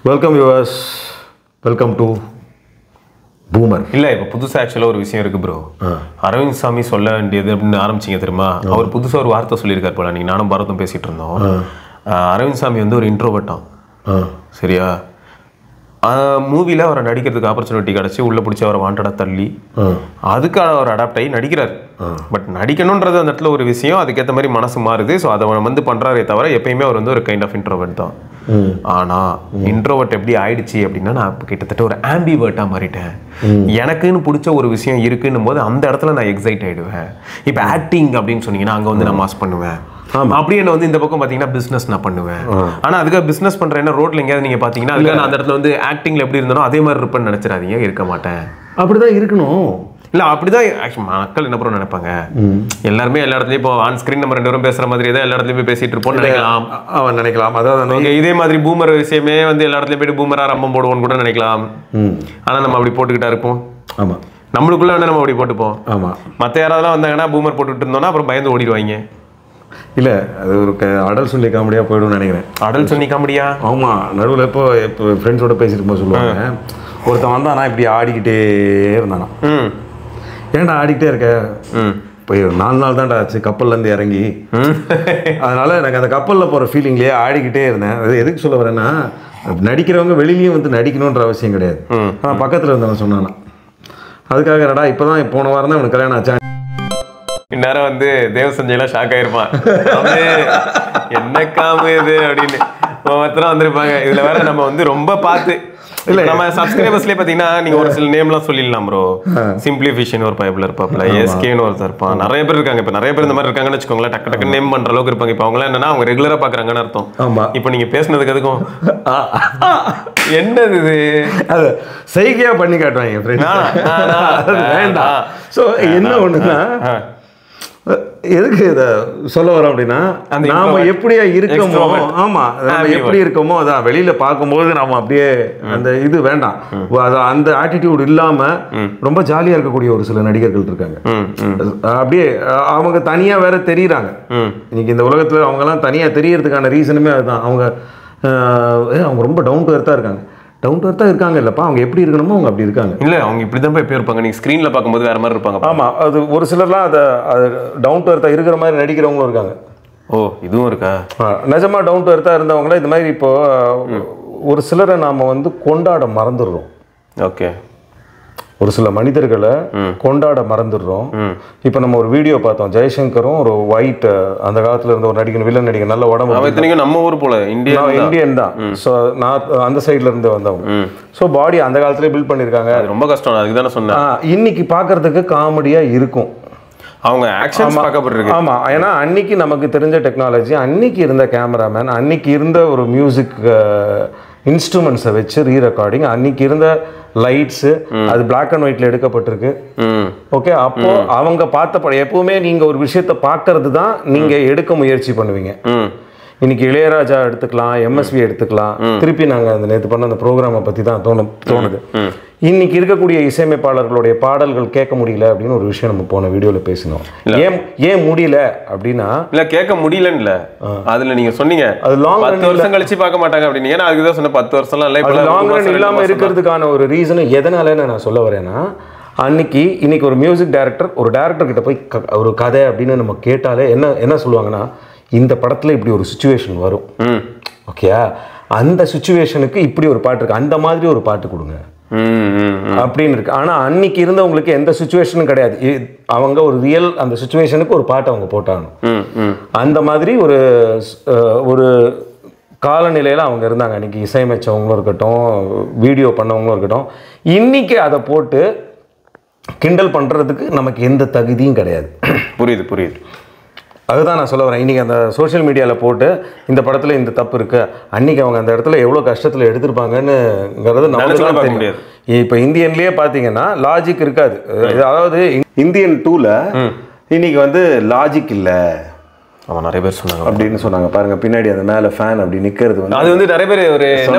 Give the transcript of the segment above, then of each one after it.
Welcome viewers, welcome to boomer. இல்லை இப்போ புதுசாக ஆக்சுவலாக ஒரு விஷயம் இருக்குது ப்ரோ. அரவிந்த் சாமி சொல்ல வேண்டியது அப்படின்னு ஆரம்பிச்சிங்க தெரியுமா? அவர் புதுசாக ஒரு வார்த்தை சொல்லியிருக்காரு போல. நீங்கள் நானும் பாரதம் பேசிகிட்டு இருந்தோம். அரவிந்த் சாமி வந்து ஒரு இன்ட்ரோவர்ட்டான். சரியா? மூவியில் அவரை நடிக்கிறதுக்கு ஆப்பர்ச்சுனிட்டி கிடச்சி உள்ளே பிடிச்சி அவரை வாண்டடாக தள்ளி அதுக்காக அவர் அடாப்ட் ஆகி நடிக்கிறார். பட் நடிக்கணுன்றது அந்த இடத்துல ஒரு விஷயம், அதுக்கேற்ற மாதிரி மனசு மாறுது. ஸோ அதை வந்து பண்ணுறாரே தவிர எப்பயுமே அவர் வந்து ஒரு கைண்ட் ஆஃப் இன்ட்ரோவர்ட் தான். ஆனால் இன்ட்ரோவர்ட் எப்படி ஆயிடுச்சு அப்படின்னா, நான் கிட்டத்தட்ட ஒரு ஆம்பிவர்ட்டாக மாறிட்டேன். எனக்குன்னு பிடிச்ச ஒரு விஷயம் இருக்குன்னும் போது அந்த இடத்துல நான் எக்ஸைட் ஆகிடுவேன். இப்போ ஆக்டிங் அப்படின்னு சொன்னீங்கன்னா அங்கே வந்து நான் மாஸ் பண்ணுவேன். அப்படியே என்ன வந்து இந்த பக்கம் பார்த்தீங்கன்னா பிஸ்னஸ் நான் பண்ணுவேன். ஆனால் அதுக்காக பிஸ்னஸ் பண்ணுறேன்னா ரோட்டில் எங்கேயாவது நீங்கள் பார்த்தீங்கன்னா அதுக்காக நான் அந்த இடத்துல வந்து ஆக்டிங்கில் எப்படி இருந்தாலும் அதே மாதிரி இருப்பேன்னு நினச்சிடாதீங்க. இருக்க மாட்டேன். அப்படிதான் இருக்கணும். இல்லை அப்படிதான் ஆக்சுவலி மக்கள் என்ன பண்ண நினைப்பாங்க, எல்லாருமே எல்லா இடத்துலையும் இப்போ ஆன் ஸ்க்ரீன் நம்ம 2 பேரும் பேசுகிற மாதிரி தான் எல்லா இடத்துலையும் போய் பேசிட்டு இருப்போம் நினைக்கலாம். அவன் நினைக்கலாம். அதாவது ஓகே, இதே மாதிரி பூமர் விஷயமே வந்து எல்லா இடத்துலையும் போய்ட்டு பூமராக ரம்பம் போடுவோன்னு கூட நினைக்கலாம். ஆனால் நம்ம அப்படி போட்டுக்கிட்டா இருப்போம். ஆமாம், நம்மளுக்குள்ள வந்து நம்ம அப்படி போட்டுப்போம். ஆமாம், மற்ற யாராவதுலாம் வந்தாங்கன்னா பூமர் போட்டுக்கிட்டு இருந்தோம்னா அப்புறம் பயந்து ஓடிடுவாங்க. இல்லை, அது ஒரு அடல் சொல்லி காமெடியாக போய்டும்னு நினைக்கிறேன். அடல் சொல்லி காமெடியா? ஆமாம், நடுவில் இப்போ ஃப்ரெண்ட்ஸோட பேசிட்டு போது சொல்லுவாங்க, ஒருத்தன் வந்தானா இப்படி ஆடிக்கிட்டே இருந்தானா. ஏன்டா ஆடிக்கிட்டே இருக்க? இப்போ 4 நாள் தான்டா ஆச்சு கப்பல்லேருந்து இறங்கி, அதனால் எனக்கு அந்த கப்பலில் போகிற ஃபீலிங்லேயே ஆடிக்கிட்டே இருந்தேன். அது எதுக்கு சொல்ல வரேன்னா, நடிக்கிறவங்க வெளியிலையும் வந்து நடிக்கணுன்ற அவசியம் கிடையாது. ஆனால் பக்கத்தில் இருந்தவன் சொன்னானா, அதுக்காக என்னடா இப்போ தான் போன வாரம் தான் அவனுக்கு கல்யாணம் ஆச்சா. இந்நேரம் வந்து தேவ சஞ்சய்லாம் ஷாக் ஆயிருப்பான். என்ன காமு இது அப்படின்னு ஒவ்வொருத்தரும் வந்திருப்பாங்க. இதில் வேற நம்ம வந்து ரொம்ப பார்த்து இல்லை, நம்ம சப்ஸ்கிரைபர்ஸ்லேயே பார்த்தீங்கன்னா நீங்கள் ஒரு சில நேம்லாம் சொல்லிடலாம் ப்ரோ. சிம்பிளிஃபிஷன் ஒரு பைப்பில் இருப்பாப்ல, எஸ்கேன்னு ஒருத்தர் இருப்பான். நிறைய பேர் இருக்காங்க. இப்போ நிறைய பேர் இந்த மாதிரி இருக்காங்கன்னு வச்சுக்கோங்களேன். டக்கு டக்கு நேம் பண்ணுற அளவுக்கு இருப்பாங்க. இப்போ அவங்களாம் என்னன்னா அவங்க ரெகுலராக பார்க்குறாங்கன்னு அர்த்தம். இப்போ நீங்கள் பேசுனதுக்கு அதுக்கும் என்னது இது அது செய்கையாக பண்ணி காட்டுவாங்க. வேண்டாம். ஸோ என்ன ஒன்றுன்னா, எதுக்கு இதை சொல்ல வரோம் அப்படின்னா, நாம எப்படியா இருக்கோமோ, ஆமா நம்ம எப்படி இருக்கோமோ அதான் வெளியில பார்க்கும்போது நாம அப்படியே அந்த இது வேண்டாம். அந்த ஆட்டிடியூட் இல்லாம ரொம்ப ஜாலியா இருக்கக்கூடிய ஒரு சில நடிகர்கள் இருக்காங்க. அப்படியே அவங்க தனியா வேற தெரியுறாங்க. இன்னைக்கு இந்த உலகத்துல அவங்க எல்லாம் தனியா தெரியறதுக்கான ரீசனுமே அதுதான். அவங்க ரொம்ப டவுன் டு எர்த்தா இருக்காங்க. டவுன் டு எர்த்தாக இருக்காங்க இல்லைப்பா, அவங்க எப்படி இருக்கணுமோ அவங்க அப்படி இருக்காங்க. இல்லை, அவங்க இப்படி தான் போய் இருப்பாங்க. நீங்கள் ஸ்க்ரீனில் பார்க்கும்போது வேறு மாதிரி இருப்பாங்க. ஆமாம், அது ஒரு சிலர்லாம் அது டவுன் டு எர்த்தாக இருக்கிற மாதிரி நடிக்கிறவங்களும் இருக்காங்க. ஓ, இதுவும் இருக்கா? நிஜமாக டவுன் டு எர்த்தாக இருந்தவங்களே இந்த மாதிரி இப்போது ஒரு சிலரை நாம் வந்து கொண்டாட மறந்துடுறோம். ஓகே, ஒரு சில மனிதர்களை கொண்டாட மறந்துடுறோம். இப்போ நம்ம ஒரு வீடியோ பார்த்தோம், ஜெய்சங்கரும் ஒரு ஒயிட் அந்த காலத்தில் இருந்த ஒரு நடிகர், வில்லன் நடிகர், நல்ல உடம்பு, நம்ம ஊர் போல இந்தியன் தான். ஸோ நான் அந்த சைட்ல இருந்து வந்தவங்க. ஸோ பாடி அந்த காலத்திலே பில்ட் பண்ணியிருக்காங்க. ரொம்ப கஷ்டம், அதுக்கு தானே சொன்னேன். இன்னைக்கு பார்க்கறதுக்கு காமெடியாக இருக்கும். அவங்க ஆக்ஷன்ஸ் பார்க்கப்பட்டிருக்கு. ஆமாம், ஏன்னா அன்னைக்கு நமக்கு தெரிஞ்ச டெக்னாலஜி, அன்னைக்கு இருந்த கேமராமேன், அன்னைக்கு இருந்த ஒரு மியூசிக் இன்ஸ்ட்ருமெண்ட்ஸை வச்சு ரீரெக்கார்டிங், அன்னைக்கு இருந்த லைட்ஸு, அது பிளாக் அண்ட் ஒயிட்ல எடுக்கப்பட்டிருக்கு. ஓகே, அப்போ அவங்க பார்த்த படம் எப்பவுமே நீங்க ஒரு விஷயத்த பார்க்கறது தான் நீங்க எடுக்க முயற்சி பண்ணுவீங்க. இன்னைக்கு இளையராஜா எடுத்துக்கலாம், எம்எஸ்வி எடுத்துக்கலாம். திருப்பி நாங்கள் அந்த நேற்று பண்ண அந்த ப்ரோக்ராமை பற்றி தான் தோணுது. இன்னைக்கு இருக்கக்கூடிய இசையமைப்பாளர்களுடைய பாடல்கள் கேட்க முடியல அப்படின்னு ஒரு விஷயம் நம்ம போன வீடியோவில் பேசினோம். ஏன் முடியல அப்படின்னா, இல்லை கேட்க முடியலன்னு இல்லை, அதில் நீங்கள் சொன்னீங்க அது லாங் 10 வருஷம் கழிச்சு பார்க்க மாட்டாங்க அப்படின்னு. ஏன்னா அதுக்கு தான் சொன்ன 10 வருஷம்லாம் இல்லை, இப்போ லாங் ரன் இல்லாமல் இருக்கிறதுக்கான ஒரு ரீசனும் எதனாலன்னு நான் சொல்ல வரேன்னா, இன்னைக்கு ஒரு மியூசிக் டைரக்டர் ஒரு டைரக்டர் கிட்ட போய் ஒரு கதை அப்படின்னு நம்ம கேட்டாலே என்ன சொல்லுவாங்கன்னா, இந்த படத்தில் இப்படி ஒரு சுச்சுவேஷன் வரும், ஓகே, அந்த சுச்சுவேஷனுக்கு இப்படி ஒரு பாட்டு இருக்கு, அந்த மாதிரி ஒரு பாட்டு கொடுங்க அப்படின்னு இருக்கு. ஆனால் அன்னைக்கு இருந்தவங்களுக்கு எந்த சுச்சுவேஷனும் கிடையாது. அவங்க ஒரு ரியல் அந்த சுச்சுவேஷனுக்கு ஒரு பாட்டு அவங்க போட்டாங்க. அந்த மாதிரி ஒரு காலநிலையில் அவங்க இருந்தாங்க. அன்னைக்கு இசையமைச்சவங்களும் இருக்கட்டும், வீடியோ பண்ணவங்களும் இருக்கட்டும். இன்னைக்கு அதை போட்டு கிண்டல் பண்ணுறதுக்கு நமக்கு எந்த தகுதியும் கிடையாது. புரியுது. அதுதான் நான் சொல்ல வரேன். இன்றைக்கி அந்த சோஷியல் மீடியாவில் போட்டு இந்த படத்தில் இந்த தப்பு இருக்குது, அன்றைக்கி அவங்க அந்த இடத்துல எவ்வளோ கஷ்டத்தில் எடுத்திருப்பாங்கன்னுங்கிறது நமக்கு தான் தெரியும். இப்போ இந்தியன்லேயே பார்த்தீங்கன்னா லாஜிக் இருக்காது. அதாவது இந்தியன் 2ல் இன்னைக்கு வந்து லாஜிக் இல்லை, அவன் நிறைய பேர் சொன்னாங்க அப்படின்னு சொன்னாங்க. பாருங்க பின்னாடி அந்த மேலே ஃபேன் அப்படி நிற்கிறது வந்து அது வந்து நிறைய பேர் ஒரு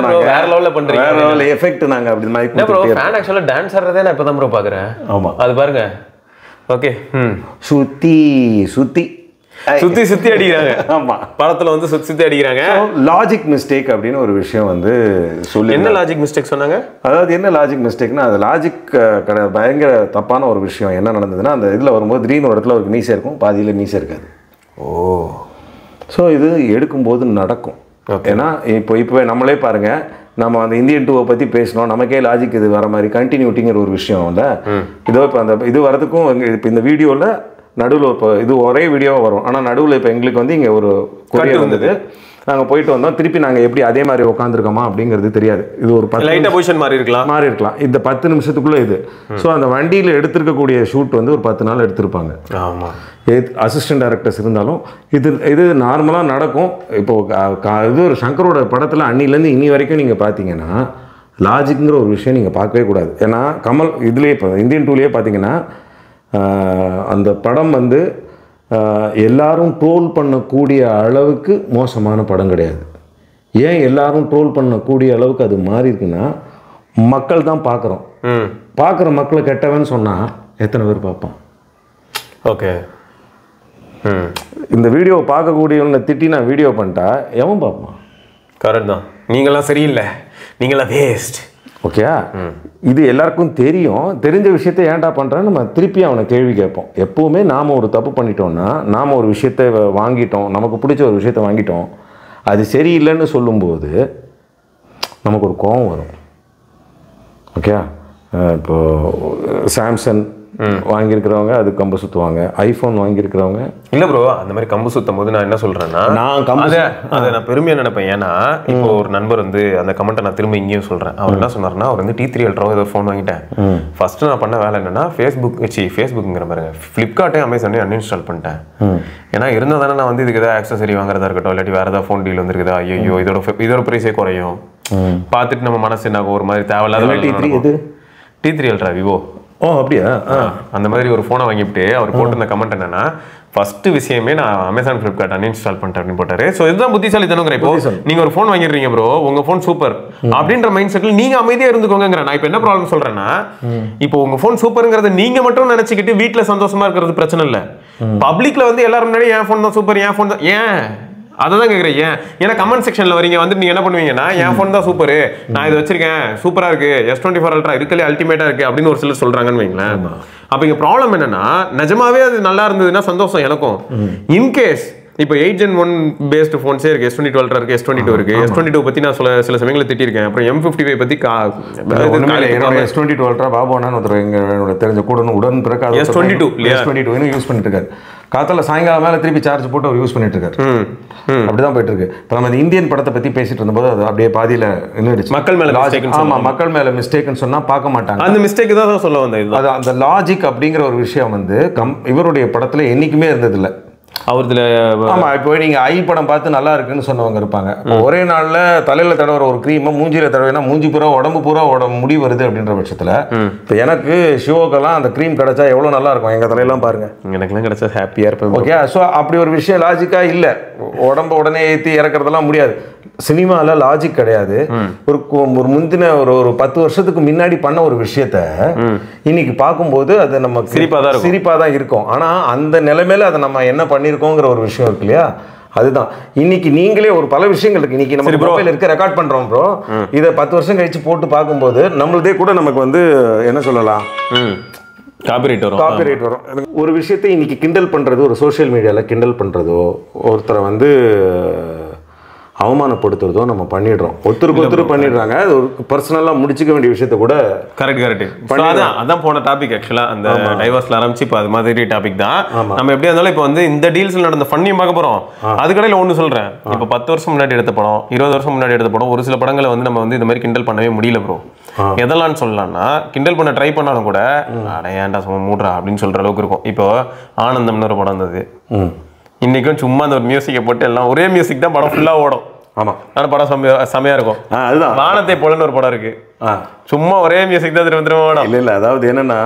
வேற லெவலில் பண்ணுறீங்க, வேற லெவலில் எஃபெக்ட். நாங்கள் அப்படி மாதிரி ஃபேன் ஆக்சுவலாக டான்ஸ் ஆடுறதே நான் இப்போ தான் ப்ரோ பார்க்குறேன். ஆமாம், அது பாருங்க. ஓகே, சுற்றி சுத்தி சுத்தி அடிக்கிறாங்க. ஆமா, படத்துல வந்து சுத்தி சுத்தி அடிக்கிறாங்க. லாஜிக் மிஸ்டேக் அப்படின்னு ஒரு விஷயம் வந்து சொல்லி, என்ன லாஜிக் மிஸ்டேக் சொன்னாங்க? அதாவது என்ன லாஜிக் மிஸ்டேக்னா, அது லாஜிக் பயங்கர தப்பான ஒரு விஷயம். என்ன நடந்ததுன்னா, அந்த இதில் வரும்போது திடீர்னு ஒரு இடத்துல ஒரு மீசை இருக்கும், பாதியில் மீசை இருக்காது. ஓ, ஸோ இது எடுக்கும்போது நடக்கும். ஏன்னா இப்போ நம்மளே பாருங்க, நம்ம அந்த இந்தியன் 2 பற்றி பேசணும், நமக்கே லாஜிக் இது வர மாதிரி கண்டினியூட்டிங்கிற ஒரு விஷயம் இல்லை. இதோ இப்போ அந்த இது வரதுக்கும் இப்போ இந்த வீடியோவில் நடுவில் இப்போ இது ஒரே வீடியோவாக வரும், ஆனால் நடுவில் இப்போ எங்களுக்கு வந்து இங்கே ஒரு கொரியர் வந்தது, நாங்கள் போயிட்டு வந்தோம், திருப்பி நாங்கள் எப்படி அதே மாதிரி உட்காந்துருக்கோமா அப்படிங்கிறது தெரியாது. இது ஒரு 10 பொசிஷன் மாறி இருக்கலாம் இந்த 10 நிமிஷத்துக்குள்ளே இது. ஸோ அந்த வண்டியில் எடுத்திருக்கக்கூடிய ஷூட் வந்து ஒரு 10 நாள் எடுத்திருப்பாங்க. ஆமாம், அசிஸ்டன்ட் டைரக்டர்ஸ் இருந்தாலும் இது நார்மலாக நடக்கும். இப்போது இது ஒரு சங்கரோட படத்தில் அன்னிலேருந்து இனி வரைக்கும் நீங்கள் பார்த்தீங்கன்னா லாஜிக்ங்கிற ஒரு விஷயம் நீங்கள் பார்க்கவே கூடாது. ஏன்னா கமல் இதுலேயே இப்போ இந்தியன் 2லேயே பார்த்தீங்கன்னா அந்த படம் வந்து எல்லாரும் ட்ரோல் பண்ணக்கூடிய அளவுக்கு மோசமான படம் கிடையாது. ஏன் எல்லாரும் ட்ரோல் பண்ணக்கூடிய அளவுக்கு அது மாறி இருக்குன்னா, மக்கள் தான் பார்க்குறோம். பார்க்குற மக்களை கெட்டவன்னு சொன்னால் எத்தனை பேர் பார்ப்பான்? ஓகே, இந்த வீடியோவை பார்க்கக்கூடியவங்களை திட்டி நான் வீடியோ பண்ணிட்டா எவன் பார்ப்பான்? கரெக்ட் தான். நீங்களாம் சரியில்லை, நீங்களாம் வேஸ்ட். ஓகே, இது எல்லாருக்கும் தெரியும். தெரிஞ்ச விஷயத்தை ஏன்டா பண்ணுறேன்னு நம்ம திருப்பி அவனை கேள்வி கேட்போம். எப்போவுமே நாம் ஒரு தப்பு பண்ணிட்டோம்னா, நாம் ஒரு விஷயத்தை வாங்கிட்டோம், நமக்கு பிடிச்ச ஒரு விஷயத்தை வாங்கிட்டோம், அது சரியில்லைன்னு சொல்லும்போது நமக்கு ஒரு கோபம் வரும். ஓகே, இப்போது சாம்சங் வாங்கியிருக்கிறவங்க அது கம்பு சுற்றுவாங்க, ஐஃபோன் வாங்கியிருக்கிறவங்க இல்லை ப்ரோ. அந்த மாதிரி கம்பு சுற்றும் போது நான் என்ன சொல்கிறேன்னா, அதை நான் பெருமையாக நினைப்பேன். ஏன்னா இப்போ ஒரு நண்பர் வந்து அந்த கமெண்ட்டை நான் திரும்ப இங்கேயும் சொல்கிறேன். அவர் என்ன சொன்னார்னா, அவர் வந்து T3 Ultra ஏதோ ஃபோன் வாங்கிட்டேன். ஃபஸ்ட்டு நான் பண்ண வேலை என்னன்னா, ஃபேஸ்புக்குங்கிற பாருங்க, ஃப்ளிப்கார்ட்டே அமேசானே அன்இன்ஸ்டால் பண்ணிட்டேன். ஏன்னா இருந்தால் தானே நான் வந்து இதுக்கு ஏதாவது ஆக்சசரி வாங்குறதா இருக்கட்டும், இல்லாட்டி வேறு ஏதாவது ஃபோன் டீல் வந்துருக்குதா, ஐயோ இதோட ப்ரைஸே குறையும் பார்த்துட்டு நம்ம மனசு என்ன ஒரு மாதிரி தேவையில்லாத T3 Ultra விவோ. ஓ அப்படியா? அந்த மாதிரி ஒரு ஃபோனை வாங்கிவிட்டு அவர் போட்டிருந்த கமெண்ட் என்னன்னா, ஃபர்ஸ்ட் விஷயமே நான் அமேசான் ஃப்ளிப்கார்ட் அன்இன்ஸ்டால் பண்ணிட்டேன் அப்படின்னு போட்டாரு. ஸோ இதுதான் புத்திசாலித்தனங்கிற. இப்போ நீங்க ஒரு ஃபோன் வாங்கிடுறீங்க ப்ரோ, உங்க ஃபோன் சூப்பர் அப்படின்ற மைண்ட் செட்டில் நீங்க அமைதியா இருந்துக்கோங்கிற. நான் இப்போ என்ன ப்ராப்ளம் சொல்றேன்னா, இப்போ உங்க ஃபோன் சூப்பருங்கிறத நீங்க மட்டும் நினைச்சுக்கிட்டு வீட்டில் சந்தோஷமா இருக்கிறது பிரச்சனை இல்லை. பப்ளிக்ல வந்து எல்லாரும் முன்னாடி என் ஃபோன் தான் சூப்பர், என் ஃபோன் தான், ஏன் அதை தான் கேட்குறேன். ஏன்னா கமெண்ட் செக்ஷனில் வரீங்க வந்து நீங்கள் என்ன பண்ணுவீங்கன்னா, என் ஃபோன் தான் சூப்பரு, நான் இதை வச்சிருக்கேன், சூப்பராக இருக்குது, S24 Ultra இருக்கலே அல்டிமேட்டாக இருக்குது அப்படின்னு ஒரு சிலர் சொல்கிறாங்கன்னு வைங்களேன். அப்போ இங்கே ப்ராப்ளம் என்னன்னா, நிஜமாவே அது நல்லா இருந்ததுன்னா சந்தோஷம் எனக்கும். இன்கேஸ் இப்போ 8 Gen 1 பேஸ்டு ஃபோன்ஸே இருக்குது, S22 Ultra இருக்குது, S22 இருக்குது. S22 பற்றி நான் சில சமயங்களை திட்டிருக்கேன். அப்புறம் M55 பற்றி S22 Ultra பாபு அண்ணான்னு ஒருத்தர் என்னோட தெரிஞ்ச கூட உடன் பிறக்காத S22 இன்னும் யூஸ் பண்ணிட்டு இருக்காரு. காத்தால சாயங்காலம் மேலே திருப்பி சார்ஜ் போட்டு அவர் யூஸ் பண்ணிட்டு இருக்காரு. அப்படிதான் போயிட்டு இருக்கு. இப்போ நம்ம இந்த இந்தியன் படத்தை பற்றி பேசிட்டு இருந்தபோது அது அப்படியே பாதியில் நின்றுடுச்சு. மக்கள் மேலே ஆமாம், மக்கள் மேலே மிஸ்டேக்னு சொன்னால் பார்க்க மாட்டாங்க. அந்த மிஸ்டேக் தான் சொல்ல வந்தேன். அது அந்த லாஜிக் அப்படிங்கிற ஒரு விஷயம் வந்து இவருடைய படத்தில் என்றைக்குமே இருந்ததில்லை. அவர்ல ஆமா, இப்போ நீங்க ஐ படம் பார்த்து நல்லா இருக்குன்னு சொன்னவங்க இருப்பாங்க. ஒரே நாள்ல தலையில தடவுற ஒரு கிரீம் மூஞ்சில தடவைனா மூஞ்சி பூரா உடம்பு பூரா முடி வருது அப்படின்ற பட்சத்துல, இப்போ எனக்கு ஷிவோக்கெல்லாம் அந்த கிரீம் கிடைச்சா எவ்வளவு நல்லா இருக்கும். எங்க தலையெல்லாம் பாருங்க, எனக்குலாம் கிடைச்சா ஹாப்பியா இருப்பேன். ஓகே, ஸோ அப்படி ஒரு விஷயம் லாஜிக்கா இல்லை. உடம்பு உடனே ஏற்றி இறக்குறதெல்லாம் முடியாது. சினிமாவில் லாஜிக் கிடையாது. ஒரு முந்தின ஒரு 10 வருஷத்துக்கு முன்னாடி பண்ண ஒரு விஷயத்த இன்னைக்கு பார்க்கும்போது அது நம்ம சிரிப்பாக தான் இருக்கும். ஆனால் அந்த நிலைமையில அதை நம்ம என்ன பண்ணியிருக்கோங்கிற ஒரு விஷயம் இருக்கு இல்லையா, அதுதான் இன்னைக்கு நீங்களே ஒரு பல விஷயங்கள் இருக்கு. இன்னைக்கு நம்ம மொபைல் இருக்க ரெக்கார்ட் பண்றோம் ப்ரோ, இதை 10 வருஷம் கழிச்சு போட்டு பார்க்கும்போது நம்மளதே கூட நமக்கு வந்து என்ன சொல்லலாம், காப்பிரைட் வரும். ஒரு விஷயத்தை இன்னைக்கு கிண்டல் பண்றது, ஒரு சோஷியல் மீடியாவில் கிண்டல் பண்றதோ, ஒருத்தரை வந்து அவமானப்படுத்துறதோ நம்ம பண்ணிடுறோம். ஒருத்தருக்கு பண்ணிடுறாங்க. அது ஒரு பர்சனலாக முடிச்சுக்க வேண்டிய விஷயத்த கூட கரெக்ட் அதான் போன டாபிக். ஆக்சுவலாக அந்த டைவர்ஸ்ல ஆரம்பிச்சு இப்போ அது மாதிரி டாபிக் தான். நம்ம எப்படி இருந்தாலும் இப்போ வந்து இந்த டீல்ஸ்ல நடந்த ஃபன்னியும் பார்க்க போறோம். அதுக்கடையில் ஒன்று சொல்றேன், இப்போ 10 வருஷம் முன்னாடி எடுத்த படம், 20 வருஷம் முன்னாடி எடுத்த படம், ஒரு சில படங்களை வந்து நம்ம வந்து இந்த மாதிரி கிண்டல் பண்ணவே முடியல ப்ரோ. எதெல்லாம் சொல்லலாம்னா, கிண்டல் பண்ண ட்ரை பண்ணாலும் கூட அடையாண்டா சும்மா மூடுறா அப்படின்னு சொல்ற அளவுக்கு இருக்கும். இப்போ ஆனந்தம்னு ஒரு படம் இருந்தது. இன்னைக்கும் சும்மா அந்த ஒரு மியூசிக்கை போட்டு எல்லாம் ஒரே மியூசிக் தான் படம் ஃபுல்லாக ஓடும். ஆமாம், ஆனால் படம் செம்மையாக இருக்கும். அதுதான் வானத்தை போலன்னு ஒரு படம் இருக்கு, சும்மா ஒரே மியூசிக் தான் திரும்ப ஓடும். இல்லை, அதாவது என்னன்னா,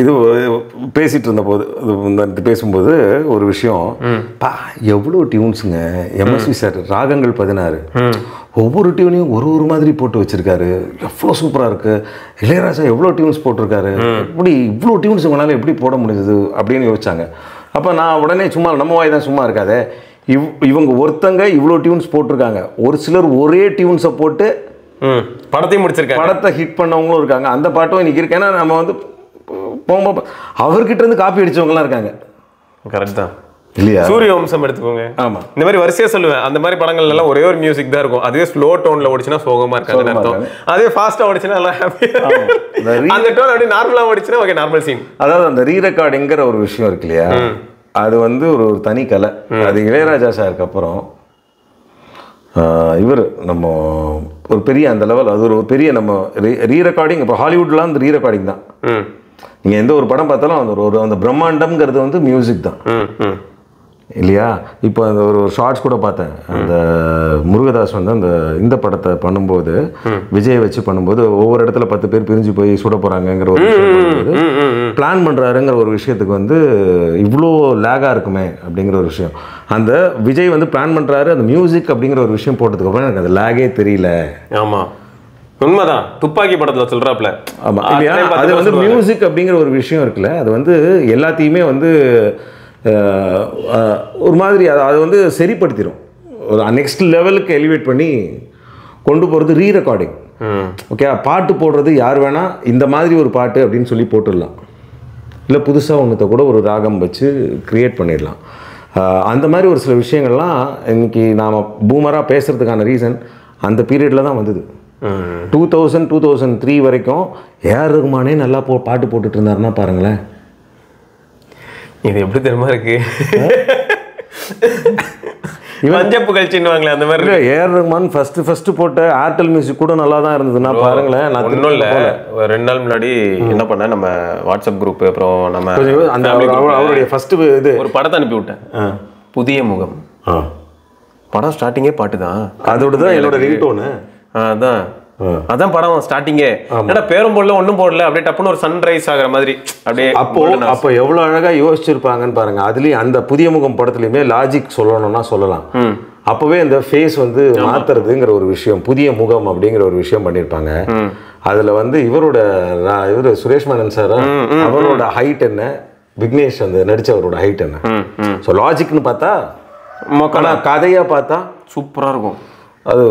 இது பேசிகிட்டு இருந்தபோது பேசும்போது ஒரு விஷயம், எவ்வளோ டியூன்ஸுங்க எம்எஸ்வி சார், ராகங்கள் 16, ஒவ்வொரு டியூனையும் ஒரு மாதிரி போட்டு வச்சிருக்காரு, எவ்வளோ சூப்பராக இருக்கு. இளையராஜா எவ்வளோ டியூன்ஸ் போட்டிருக்காரு, எப்படி இவ்வளோ டியூன்ஸ் உங்களால் எப்படி போட முடியுது அப்படின்னு யோசிச்சாங்க. அப்போ நான் உடனே சும்மா நம்ம வாய் தான் சும்மா இருக்காதே, இவங்க ஒருத்தங்க இவ்வளோ டியூன்ஸ் போட்டிருக்காங்க, ஒரு சிலர் ஒரே டியூன்ஸை போட்டு படத்தையும் முடிச்சிருக்காங்க, படத்தை ஹிட் பண்ணவங்களும் இருக்காங்க. அந்த பாட்டும் இன்னைக்கு இருக்கு. ஏன்னா நம்ம வந்து போகும்போது அவர்கிட்ட இருந்து காப்பி அடிச்சவங்கலாம் இருக்காங்க. கரெக்ட் தான் இல்லையா? சூரிய வம்சம் எடுத்துக்கோங்க. ஆமா, இந்த மாதிரி வரிசையா சொல்லுவேன். அந்த மாதிரி படங்கள் எல்லாம் ஒரே ஒரு மியூசிக் தான் இருக்கும். அதுவே ஸ்லோ டோன்ல ஓடிச்சுன்னா சோகமா இருக்காதுன்னு அர்த்தம். அதே ஃபாஸ்டா ஓடிச்சுன்னா எல்லாம் ஹாப்பியா, அந்த டோன் அப்படியே நார்மலா ஓடிச்சுன்னா ஓகே நார்மல் சீன். அதாவது அந்த ரீரெக்கார்டிங்கிற ஒரு விஷயம் இருக்கு இல்லையா, அது வந்து ஒரு தனி கலை. அது இளையராஜா சாருக்கு அப்புறம் இவர் நம்ம ஒரு பெரிய அந்த லெவல், அது ஒரு பெரிய நம்ம ரீரெக்கார்டிங். இப்போ ஹாலிவுட்லாம் அந்த ரீரெக்கார்டிங் தான். நீங்கள் எந்த ஒரு படம் பார்த்தாலும் அந்த ஒரு அந்த பிரம்மாண்டம்ங்கிறது வந்து மியூசிக் தான் இல்லையா? இப்போ அந்த ஒரு ஷார்ட்ஸ் கூட பார்த்தேன். அந்த முருகதாஸ் வந்து அந்த இந்த படத்தை பண்ணும்போது, விஜயை வச்சு பண்ணும்போது, ஒவ்வொரு இடத்துல 10 பேர் பிரிஞ்சு போய் சுட போகிறாங்கங்கிற ஒரு விஷயம் பிளான் பண்ணுறாருங்கிற ஒரு விஷயத்துக்கு வந்து இவ்வளோ லேகாக இருக்குமே அப்படிங்கிற ஒரு விஷயம். அந்த விஜய் வந்து பிளான் பண்ணுறாரு, அந்த மியூசிக் அப்படிங்கிற ஒரு விஷயம் போட்டதுக்கப்புறம் எனக்கு அந்த லேகே தெரியல. ஆமாம், உண்மைதான். துப்பாக்கி படத்தில் சொல்கிறாப்புல. ஆமாம், அது வந்து மியூசிக் அப்படிங்கிற ஒரு விஷயம் இருக்குல்ல, அது வந்து எல்லாத்தையுமே வந்து ஒரு மாதிரி அது வந்து சரிப்படுத்திடும். ஒரு நெக்ஸ்ட் லெவலுக்கு எலிவேட் பண்ணி கொண்டு போகிறது ரீரெக்கார்டிங். ஓகே, பாட்டு போடுறது யார் வேணால் இந்த மாதிரி ஒரு பாட்டு அப்படின்னு சொல்லி போட்டுடலாம், இல்லை புதுசாக ஒன்றத்தை கூட ஒரு ராகம் வச்சு க்ரியேட் பண்ணிடலாம். அந்த மாதிரி ஒரு சில விஷயங்கள்லாம் இன்னைக்கு நாம் பூமராக பேசுகிறதுக்கான ரீசன் அந்த பீரியடில் தான் வந்தது. 2000-2003 வரைக்கும் ஏஆர் ரஹ்மானே நல்லா பாட்டு போட்டுட்டு இருந்தாருன்னா பாருங்களேன். இது எப்படி தெரியுமா இருக்கு, பஞ்சப்புகழ் சின்னுவாங்களே அந்த மாதிரி. ஏஆர் ரஹ்மான் ஃபர்ஸ்ட் போட்ட ஏர்டெல் மியூசிக் கூட நல்லா தான் இருந்ததுன்னா பாருங்களேன். நான் ஒன்றும் இல்லை, 2 நாள் முன்னாடி என்ன பண்ணேன், நம்ம வாட்ஸ்அப் குரூப் அப்புறம் நம்ம அந்த அவருடைய ஃபர்ஸ்ட் இது ஒரு படத்தை அனுப்பி விட்டேன், புதிய முகம். படம் ஸ்டார்டிங்கே பாட்டு தான், அதோட தான் என்னோட ரிங்டோனு. அதான் படம் ஸ்டார்டிங்கே. என்னடா பேரும் போடல ஒன்றும் போடல, அப்படியே டப்புன்னு ஒரு சன்ரைஸ் ஆகிற மாதிரி அப்படியே. அப்போ எவ்வளோ அழகாக யோசிச்சிருப்பாங்கன்னு பாருங்க. அதுலேயும் அந்த புதிய முகம் படத்துலையுமே லாஜிக் சொல்லணும்னா சொல்லலாம். அப்போவே அந்த ஃபேஸ் வந்து மாத்துறதுங்கிற ஒரு விஷயம், புதிய முகம் அப்படிங்கிற ஒரு விஷயம் பண்ணியிருப்பாங்க. அதில் வந்து இவர் சுரேஷ் மேனன் சார் அவரோட ஹைட் என்ன, விக்னேஷ் அந்த நடித்தவரோட ஹைட் என்ன. ஸோ லாஜிக்னு பார்த்தா, ஆனால் கதையாக பார்த்தா சூப்பராக இருக்கும். அது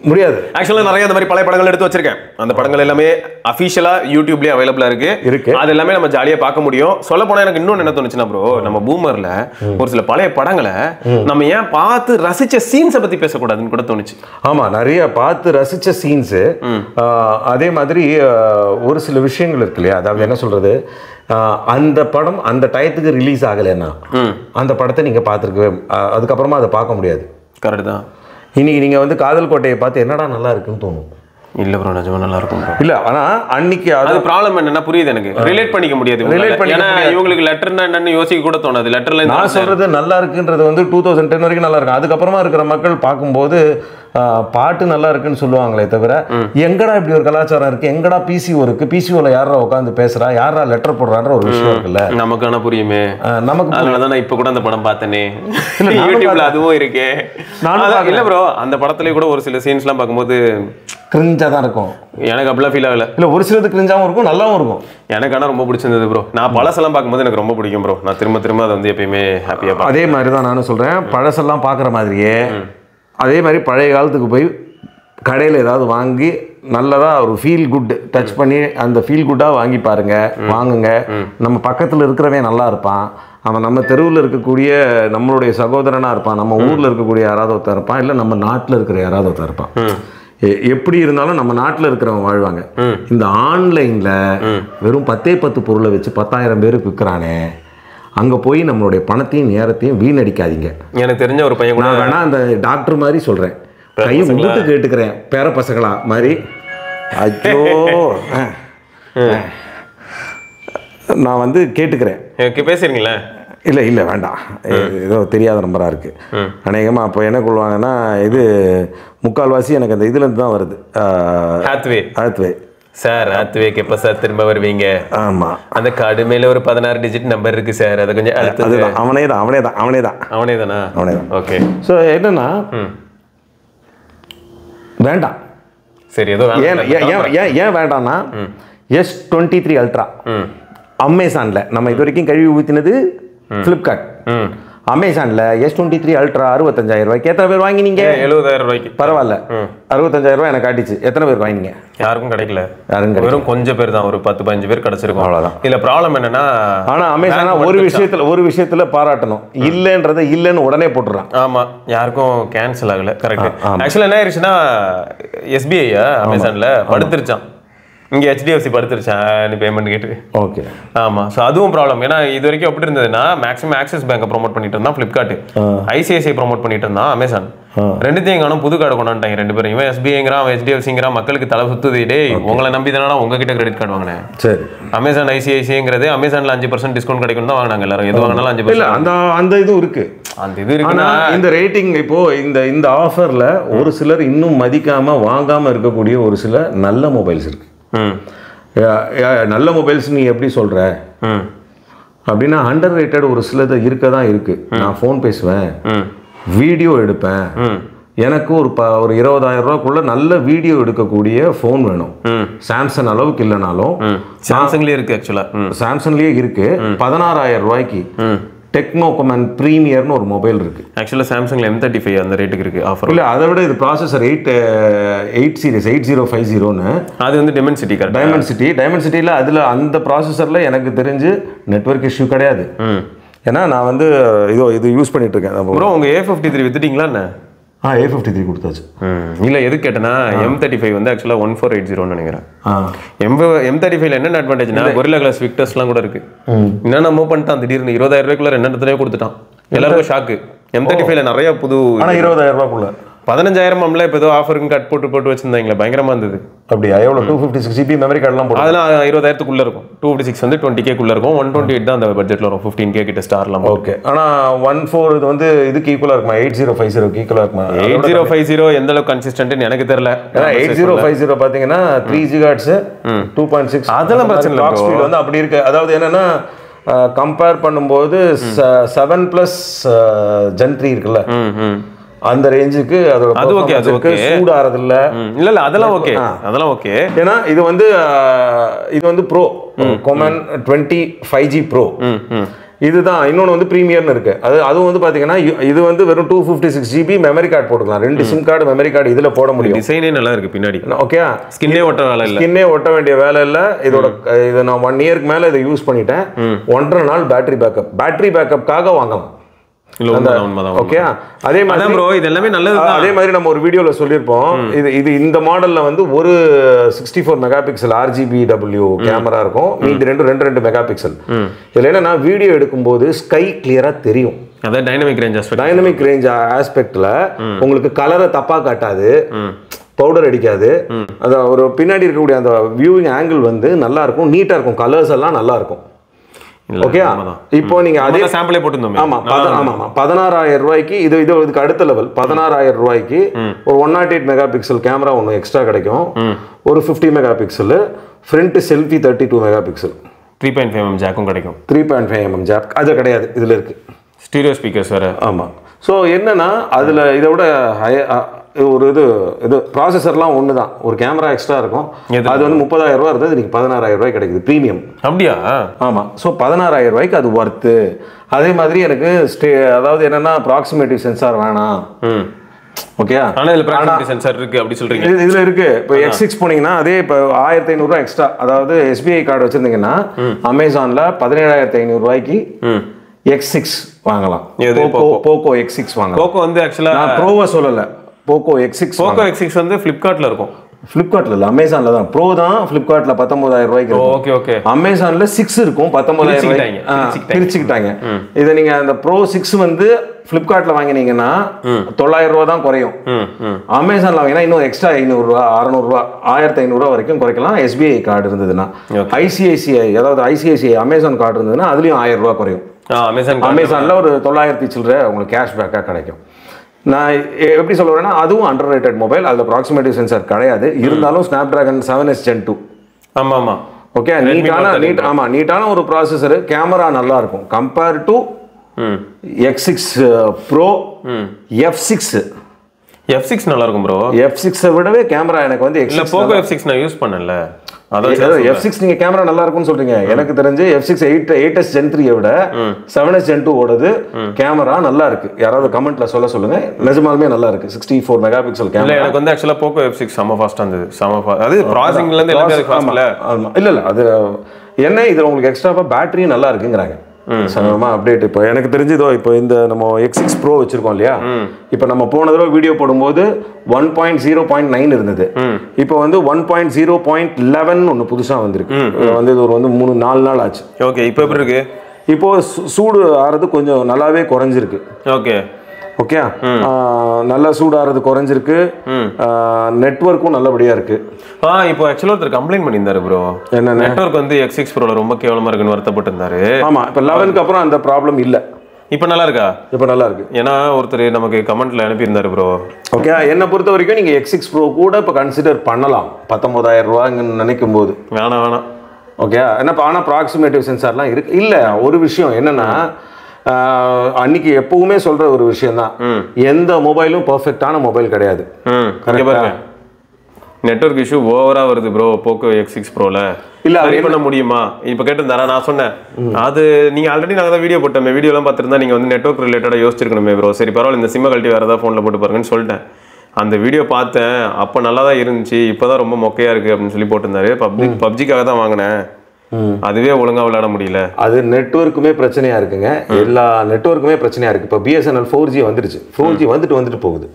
முடியாது. ஆக்சுவலாக நிறைய அந்த மாதிரி பழைய படங்கள் எடுத்து வச்சிருக்கேன். அந்த படங்கள் எல்லாமே அஃபிஷியலாக யூடியூப்லேயே அவைலபிளாக இருக்கு. அது எல்லாமே நம்ம ஜாலியாக பார்க்க முடியும். சொல்ல போனால் எனக்கு இன்னொன்று என்ன தோணுச்சுன்னா ப்ரோ, நம்ம பூமரில் ஒரு சில பழைய படங்களை நம்ம ஏன் பார்த்து ரசித்த சீன்ஸை பற்றி பேசக்கூடாதுன்னு கூட தோணுச்சு. ஆமாம், நிறைய பார்த்து ரசித்த சீன்ஸு. அதே மாதிரி ஒரு சில விஷயங்கள் இருக்கு இல்லையா, அதாவது என்ன சொல்கிறது, அந்த படம் அந்த டயத்துக்கு ரிலீஸ் ஆகலைன்னா அந்த படத்தை நீங்கள் பார்த்துருக்கவே அதுக்கப்புறமா அதை பார்க்க முடியாது. கரெக்ட் தான். இன்னைக்கு நீங்கள் வந்து காதல் கோட்டையை பார்த்து என்னடா நல்லா இருக்குன்னு தோணும். இல்ல ப்ரோ, நிஜமா நல்லா இருக்கும் ப்ரோ. இல்ல, ஆனா அன்னைக்கு அது ப்ராப்ளம் என்னன்னா புரியுது எனக்கு, ரிலேட் பண்ணிக்க முடியாது. ஏன்னா இவங்களுக்கு லெட்டர்னா என்னன்னு யோசிக்க கூட தோணாது. லெட்டர்ல நான் சொல்றது நல்லா இருக்குன்றது வந்து 2010 வரைக்கும் நல்லா இருக்கும். அதுக்கப்புறமா இருக்கிற மக்கள் பார்க்கும்போது பாட்டு நல்லா இருக்குன்னு சொல்லுவாங்களே தவிர, எங்கடா இப்படி ஒரு கலாச்சாரம் இருக்கு, எங்கடா பிசிஓ இருக்கு, பிசிஓல யாரா உட்காந்து பேசுறா, யாரா லெட்டர் போடுறான்ற ஒரு விஷயம் இருக்குல்ல, நமக்கான புரியுமே. நமக்கு அதனாலதான் நான் இப்ப கூட அந்த படம் பார்த்தேனே, யூடியூப்ல அதுவும் இருக்கே. நானும் இல்ல ப்ரோ, அந்த படத்துல கூட ஒரு சில சீன்ஸ் எல்லாம் பார்க்கும்போது கிரிஞ்சா தான் இருக்கும். எனக்கு அப்படிலாம் ஃபீல் ஆகல. இல்லை, ஒரு சிலது கிரிஞ்சாவும் இருக்கும், நல்லாவும் இருக்கும். எனக்கு ஆனால் ரொம்ப பிடிச்சிருந்தது ப்ரோ. நான் பழசெல்லாம் பார்க்கும்போது எனக்கு ரொம்ப பிடிக்கும் ப்ரோ. நான் திரும்ப திரும்ப அதை வந்து எப்பயுமே ஹாப்பியாக பார்ப்பேன். அதே மாதிரி தான் நானும் சொல்கிறேன், பழசெல்லாம் பார்க்குற மாதிரியே அதே மாதிரி பழைய காலத்துக்கு போய் கடையில் ஏதாவது வாங்கி நல்லதாக ஒரு ஃபீல் குட் டச் பண்ணி அந்த ஃபீல் குட்டாக வாங்கி வாங்குங்க. நம்ம பக்கத்தில் இருக்கிறவன் நல்லா இருப்பான், அவன் நம்ம தெருவில் இருக்கக்கூடிய நம்மளுடைய சகோதரனாக இருப்பான், நம்ம ஊரில் இருக்கக்கூடிய யாராவது ஒருத்தர் இருப்பான், இல்லை நம்ம நாட்டில் இருக்கிற யாராவது ஒருத்தர் இருப்பான். எப்படி இருந்தாலும் நம்ம நாட்டில் இருக்கிறவங்க வாழ்வாங்க. இந்த ஆன்லைனில் வெறும் 10 பொருளை வச்சு 10,000 பேருக்கு விற்கிறானே, அங்கே போய் நம்மளுடைய பணத்தையும் நேரத்தையும் வீணடிக்காதீங்க. எனக்கு தெரிஞ்ச ஒரு பையன் கூட, வேணா அந்த டாக்டர் மாதிரி சொல்கிறேன், கையை விட்டு கேட்டுக்கிறேன், பேர பசங்களா மாதிரி. ஐயோ, நான் வந்து கேட்டுக்கிறேன். பேசுறீங்களா? இல்லை இல்லை வேண்டாம், ஏதோ தெரியாத நம்பராக இருக்குது அநேகமாக. அப்போ என்ன கொள்வாங்கன்னா, இது முக்கால்வாசி எனக்கு அந்த இதுலேருந்து தான் வருது. ஹாத்வே சார், ஹாத்வேக்கு எப்போ சார் திரும்ப வருவீங்க? ஆமாம், அந்த கார்டு மேலே ஒரு 16 டிஜிட் நம்பர் இருக்குது சார், அதை கொஞ்சம் அதுதான் அவனே தானா? ஓகே. ஸோ என்னன்னா வேண்டாம். சரி, ஏதோ ஏன் வேண்டாம்னா, S23 Ultra அமேசானில் நம்ம இது வரைக்கும் கழுவி ஊற்றினது ஃப்ளிப்கார்ட். அமேசான்ல S23 அல்ட்ரா 65,000 ரூபாய்க்கு எத்தனை பேர் வாங்கினீங்க? 70,000 ரூபாய்க்கு. பரவாயில்ல, 65,000 ரூபாய் எனக்கு காட்டிச்சு. எத்தனை பேர் வாங்கினீங்க? யாருக்கும் கிடைக்கல. யாரும் வெறும் கொஞ்சம் பேர் தான், ஒரு 10-15 பேர் கிடைச்சிருக்கும், அவ்வளவுதான். இல்ல ப்ராப்ளம் என்னன்னா, ஆனா அமேசான் ஒரு விஷயத்துல பாராட்டணும், இல்லன்றதை இல்லன்னு உடனே போட்டுறான். ஆமா, யாருக்கும் கேன்சல் ஆகல. கரெக்ட். ஆக்சுவலா என்ன ஆயிடுச்சுன்னா, SBI அமேசான்ல படுத்துருச்சான், இங்க HDFC படுத்துருச்சான் பேமெண்ட் கேட்டு. ஓகே, ஆமா. ஸோ அதுவும் ப்ராப்ளம். ஏன்னா இது வரைக்கும் எப்படி இருந்ததுன்னா, மேக்ஸிமம் ஆக்சிஸ் பேங்கை ப்ரோமோட் பண்ணிட்டு இருந்தான் ஃப்ளிப்கார்ட், ICICI ப்ரோமோட் பண்ணிட்டு இருந்தான் அமேசான். ரெண்டுத்தையும் காணும், புது கார்டு கொண்டாண்டாங்க ரெண்டு பேரும். இவன் SBIங்கிறான், அவன் HDFCங்கிறான். மக்களுக்கு தலை சுத்துது. டேய், உங்களை நம்பி தானே உங்ககிட்ட கிரெடிட் கார்டு வாங்கினேன். சரி, அமேசான் ICICIங்கிறது அமேசான்ல 5% டிஸ்கவுண்ட் கிடைக்கும் தான் வாங்கினாங்க எல்லாரும். எது வாங்கினாலும் 5%. அந்த இது இருக்கு, அந்த இது இருக்குன்னா இந்த ரேட்டிங் இப்போ இந்த ஆஃபர்ல ஒரு சிலர் இன்னும் மதிக்காம வாங்காம இருக்கக்கூடிய ஒரு சில நல்ல மொபைல்ஸ் இருக்கு. நல்ல மொபைல்ஸ் நீ எப்படி சொல்ற அப்படின்னா, அண்டர் ரேட்டட் ஒரு சிலது இருக்க தான் இருக்கு. நான் ஃபோன் பேசுவேன், வீடியோ எடுப்பேன், எனக்கு ஒரு 20,000 ரூபாய்க்குள்ள நல்ல வீடியோ எடுக்கக்கூடிய ஃபோன் வேணும். சாம்சங் அளவுக்கு இல்லைனாலும் சாம்சங்லேயே இருக்கு. ஆக்சுவலா சாம்சங்லேயே இருக்கு. 16,000 ரூபாய்க்கு டெக்னோ கமாண்ட் ப்ரீமியர்னு ஒரு மொபைல் இருக்கு. ஆக்சுவலா சாம்சங்ல M35 அந்த ரேட்டுக்கு இருக்கு ஆஃபர். இல்ல, அதை விட இது ப்ராசஸர் 8 சீரிஸ் 8050ன்னு. அது வந்து டைமென்சிட்டியில் அதில் அந்த ப்ராசஸரில் எனக்கு தெரிஞ்சு நெட்வொர்க் இஷ்யூ கிடையாது. ஏன்னா நான் வந்து இது யூஸ் பண்ணிட்டு இருக்கேன். அப்புறம் உங்க A53 வித்துட்டீங்களா என்ன? A53 கொடுத்தாச்சு. இல்லை, எது கேட்டேன்னா M35 வந்து ஆக்சுவலாக 1480 நினைக்கிறேன். M35 என்னென்ன அட்வான்டேஜ்னா, கொரில்லா கிளாஸ் விக்டர்ஸ்லாம் கூட இருக்கு. என்னென்ன மூவ் பண்ணிட்டான், திடீர்னு 20,000 ரூபாய்க்குள்ள ரெண்டு கொடுத்துட்டான். எல்லாருக்கும் ஷாக்கு. M35 நிறைய புது 20,000 ரூபாய்க்குள்ள 15,000 இப்போ ஏதோ ஆஃபருக்கு கட் போட்டு வச்சிருந்தாங்களே, பயங்கரமா இருந்தது. அப்படியா? எவ்வளோ? 256 GB மெமரி கார்டெலாம் போடும். அதெல்லாம் 20,000க்குள்ள இருக்கும். 256 வந்து 20K இருக்கும். 128 தான் அந்த பட்ஜெட்ல வரும். 15K கிட்ட ஸ்டார்லாம். ஓகே. ஆனால் 14 இது வந்து இதுக்கு ஈக்குவலாக இருக்குமா? 8050 ஈக்குவலாக இருக்குமா? 8050 எந்த அளவுக்கு கன்சிஸ்டன்ட்னு எனக்கு தெரியல. 8050 பார்த்தீங்கன்னா 3 GHz 2.6 அதெல்லாம் பிரச்சனை இல்லை. ஸ்பீட் வந்து அப்படி இருக்கு. அதாவது என்னன்னா, கம்பேர் பண்ணும்போது 7+ Gen 3 இருக்குல்ல, அந்த ரேஞ்சுக்கு அது ஓகே. அது ஓகே, சூடாறது இல்ல. இல்ல அதெல்லாம் ஓகே, அதெல்லாம் ஓகே. ஏன்னா இது வந்து ப்ரோ கொமன் 20 5G ப்ரோ இதுதான். இன்னொன்று வந்து ப்ரீமியர்னு இருக்கு. அதுவும் வந்து பாத்தீங்கன்னா இது வந்து வெறும் 256 GB மெமரி கார்டு போட்டுக்கலாம். 2 சிம் கார்டு மெமரி கார்டு இதுல போட முடியும். டிசைனே நல்லா இருக்கு பின்னாடி. ஓகே, ஸ்கின்னே ஒட்ட வேலை இல்ல. ஸ்கின்னே ஒட்ட வேண்டிய வேலை இல்ல. இதை நான் 1 இயருக்கு மேல இதை யூஸ் பண்ணிட்டேன். 1.5 நாள் பேட்டரி பேக்கப்காக வாங்கலாம். ஓகே, அதே மாதிரி ப்ரோ இது எல்லாமே நல்லது. அதே மாதிரி நம்ம ஒரு வீடியோல சொல்லியிருப்போம், இது இந்த மாடல்ல வந்து ஒரு 64 மெகா பிக்சல் RGBW கேமரா இருக்கும். மீதி ரெண்டு மெகா பிக்சல். இதுல என்னன்னா, வீடியோ எடுக்கும்போது ஸ்கை கிளியரா தெரியும். அதாவது டைனமிக் ரேஞ்ச் ஆஸ்பெக்ட்ல உங்களுக்கு கலரை தப்பா காட்டாது, பவுடர் அடிக்காது. அத ஒரு பின்னாடி இருக்கக்கூடிய அந்த வியூவிங் ஆங்கிள் வந்து நல்லா இருக்கும், நீட்டா இருக்கும், கலர்ஸ் எல்லாம் நல்லா இருக்கும். ஓகே, இப்போ நீங்க அதே சாம்பிளே போட்டுருந்தோம். ஆமா, 16,000 ரூபாய்க்கு இதுக்கு அடுத்த லெவல். 16,000 ரூபாய்க்கு ஒரு 108 மெகா பிக்சல் கேமரா ஒன்று எக்ஸ்ட்ரா கிடைக்கும். ஒரு 50 megapixel front selfie 32 megapixel 3.5mm ஜாக்கும் கிடைக்கும். 3.5mm ஜாக் அது கிடையாது, இதுல இருக்கு. ஸ்டீரியோ ஸ்பீக்கர்ஸ் வேற. ஆமா. ஸோ என்னன்னா, அதுல இதை விட ஒரு இது ப்ராசஸர்லாம் ஒன்று தான். ஒரு கேமரா எக்ஸ்ட்ரா இருக்கும். அது வந்து 30,000 ரூபா இருந்தது, இன்னைக்கு 16,000 ரூபாய் கிடைக்குது ப்ரீமியம். அப்படியா? ஆமாம். ஸோ 16,000 ரூபாய்க்கு அது ஒர்த்து. அதே மாதிரி எனக்கு அதாவது என்னன்னா, ப்ராக்சிமேட்டிவ் சென்சார் வேணாம். ஓகே, ஆனால் இதில் ப்ராக்சிமேட்டிவ் சென்சார் இருக்கு அப்படி சொல்றீங்க. இதில் இருக்கு. இப்போ X6 போனீங்கன்னா அதே இப்போ 1,500 ரூபா எக்ஸ்ட்ரா. அதாவது SBI கார்டு வச்சிருந்தீங்கன்னா அமேசான்ல 17,500 ரூபாய்க்கு X6 வாங்கலாம். போக்கோ X6 வாங்கலாம். போக்கோ வந்து ஆக்சுவலா நான் ப்ரோவை சொல்லல, போக்கோ X6 வந்து ஃப்ளிப்கார்ட்ல இருக்கும். ஃப்ளிப்கார்ட்ல இல்ல, அமேசான்ல தான். ப்ரோ தான் ஃப்ளிப்கார்ட்ல 19,000 ரூபாய்க்கு இருக்கும். Okay okay. அமேசான்ல 6 இருக்கும் 19,000 ரூபாய்க்கு பிரிச்சுக்கிட்டாங்க. இதை நீங்க அந்த ப்ரோ 6 வந்து ஃப்ளிப்கார்ட்ல வாங்கினீங்கன்னா 9,000 ரூபா தான் குறையும். அமேசான்ல வாங்கினா இன்னும் எக்ஸ்ட்ரா 500 ரூபா 600 ரூபா 1,500 ரூபா வரைக்கும் குறைக்கலாம். SBI கார்டு இருந்ததுன்னா. ICICI அதாவது ICICI அமேசான் கார்டு இருந்ததுன்னா அதுலயும் 1,000 ரூபா குறையும். அமேசான்ல ஒரு 9,000 சில்லறை உங்களுக்கு கேஷ்பேக்காக கிடைக்கும். நான் எப்படி சொல்ல வரேன்னா, அதுவும் அண்டர் ரேட்டட் மொபைல். அதில் ப்ராக்சிமேட்டிவ் சென்சார் கிடையாது. இருந்தாலும் ஸ்னாப்டிராகன் 7S Gen 2. ஆமா. ஓகே, நீட்டான ஒரு ப்ராசஸர். கேமரா நல்லா இருக்கும் compare to X6 Pro. F6 நல்லா இருக்கும் ப்ரோ. F6 விடவே கேமரா எனக்கு வந்து போக்கோ F6 நான் யூஸ் பண்ணல. அதான் F6 நீங்க கேமரா நல்லா இருக்கும்னு சொல்றீங்க. எனக்கு தெரிஞ்சு F6 8s Gen 3 விட 7s Gen 2 ஓடுது கேமரா நல்லா இருக்கு. யாராவது கமெண்ட்ல சொல்லுங்க. நிஜமாலுமே நல்லா இருக்கு. 64 மெகா பிக்சல் கேமரா. இல்ல எனக்கு வந்து ஆக்சுவலா போக்கோ F6 செம ஃபாஸ்டா இருந்தது. அது ப்ராசஸிங்ல இருந்து எல்லாமே ஃபாஸ்ட்ல. இல்ல அது என்ன இதுல உங்களுக்கு எக்ஸ்ட்ராவா பேட்டரியும் நல்லா இருக்குங்கறாங்க. சமமா அப்டேட். இப்போ எனக்கு தெரிஞ்சதோ இப்போ இந்த நம்ம X6 Pro வச்சிருக்கோம் இல்லையா, இப்போ நம்ம போன தடவை வீடியோ போடும்போது 1.0.9 இருந்தது. இப்போ வந்து 1.0.11 ஒன்று புதுசாக வந்திருக்கு. வந்து இது ஒரு 3-4 நாள் ஆச்சு. ஓகே, இப்போ எப்படி இருக்கு? இப்போ சூடு ஆறது கொஞ்சம் நல்லாவே குறைஞ்சிருக்கு. ஓகே ஓகே, நல்லா சூடாகிறது குறைஞ்சிருக்கு. நெட்வொர்க்கும் நல்லபடியா இருக்கு. இப்போ ஆக்சுவலா ஒருத்தர் கம்ப்ளைண்ட் பண்ணியிருந்தாரு ப்ரோ. என்ன நெட்வொர்க் வந்து X6 Proல ரொம்ப கேவலமா இருக்குன்னு வருத்தப்பட்டு இருந்தாரு. ஆமா, இப்போ 11க்கு அப்புறம் அந்த ப்ராப்ளம் இல்ல. இப்போ நல்லா இருக்கா? இப்போ நல்லா இருக்கு. ஏன்னா ஒருத்தர் நமக்கு கமெண்ட்ல அனுப்பியிருந்தாரு ப்ரோ. ஓகே, என்னை பொறுத்த வரைக்கும் நீங்க X6 Pro கூட இப்போ கன்சிடர் பண்ணலாம் 19,000 ரூபாய்ன்னு நினைக்கும் போது. வேணாம். ஓகே, என்ன ஆனால் ப்ராக்சிமேட்டிவ் சென்சார்லாம் இருக்கு. இல்லை, ஒரு விஷயம் என்னன்னா அன்னைக்கு எப்பவுமே சொல்ற ஒரு விஷயம் தான், எந்த மொபைலும் பர்ஃபெக்டான மொபைல் கிடையாது. நெட்வொர்க் இஷ்யூ ஓவரா வருது ப்ரோ போக்கோ X6 Proல. இல்ல அது பண்ண முடியுமா? இப்ப கேட்டிருந்தாரா? நான் சொன்னேன் அது நீங்க ஆல்ரெடி நாங்க தான் வீடியோ போட்டோமே, வீடியோலாம் பார்த்துருந்தா நீங்க வந்து நெட்வொர்க் ரிலேட்டடா யோசிச்சிருக்கணுமே ப்ரோ. சரி பரவாயில்ல, இந்த சிம்ம கழட்டி வேற ஏதாவது ஃபோனில் போட்டு பாருங்கன்னு சொல்லிட்டேன். அந்த வீடியோ பார்த்தேன், அப்போ நல்லா தான் இருந்துச்சு, இப்போதான் ரொம்ப மொக்கையா இருக்கு அப்படின்னு சொல்லி போட்டிருந்தாரு. பப்ஜிக்காக தான் வாங்கினேன், அதுவே ஒழுங்கா விளையாட முடியல. அது நெட்வொர்க்குமே பிரச்சனையா இருக்குங்க. எல்லா நெட்வொர்க்குமே பிரச்சனையா இருக்கு. இப்போ BSNL 4G வந்துருச்சு. 4G வந்துட்டு போகுது.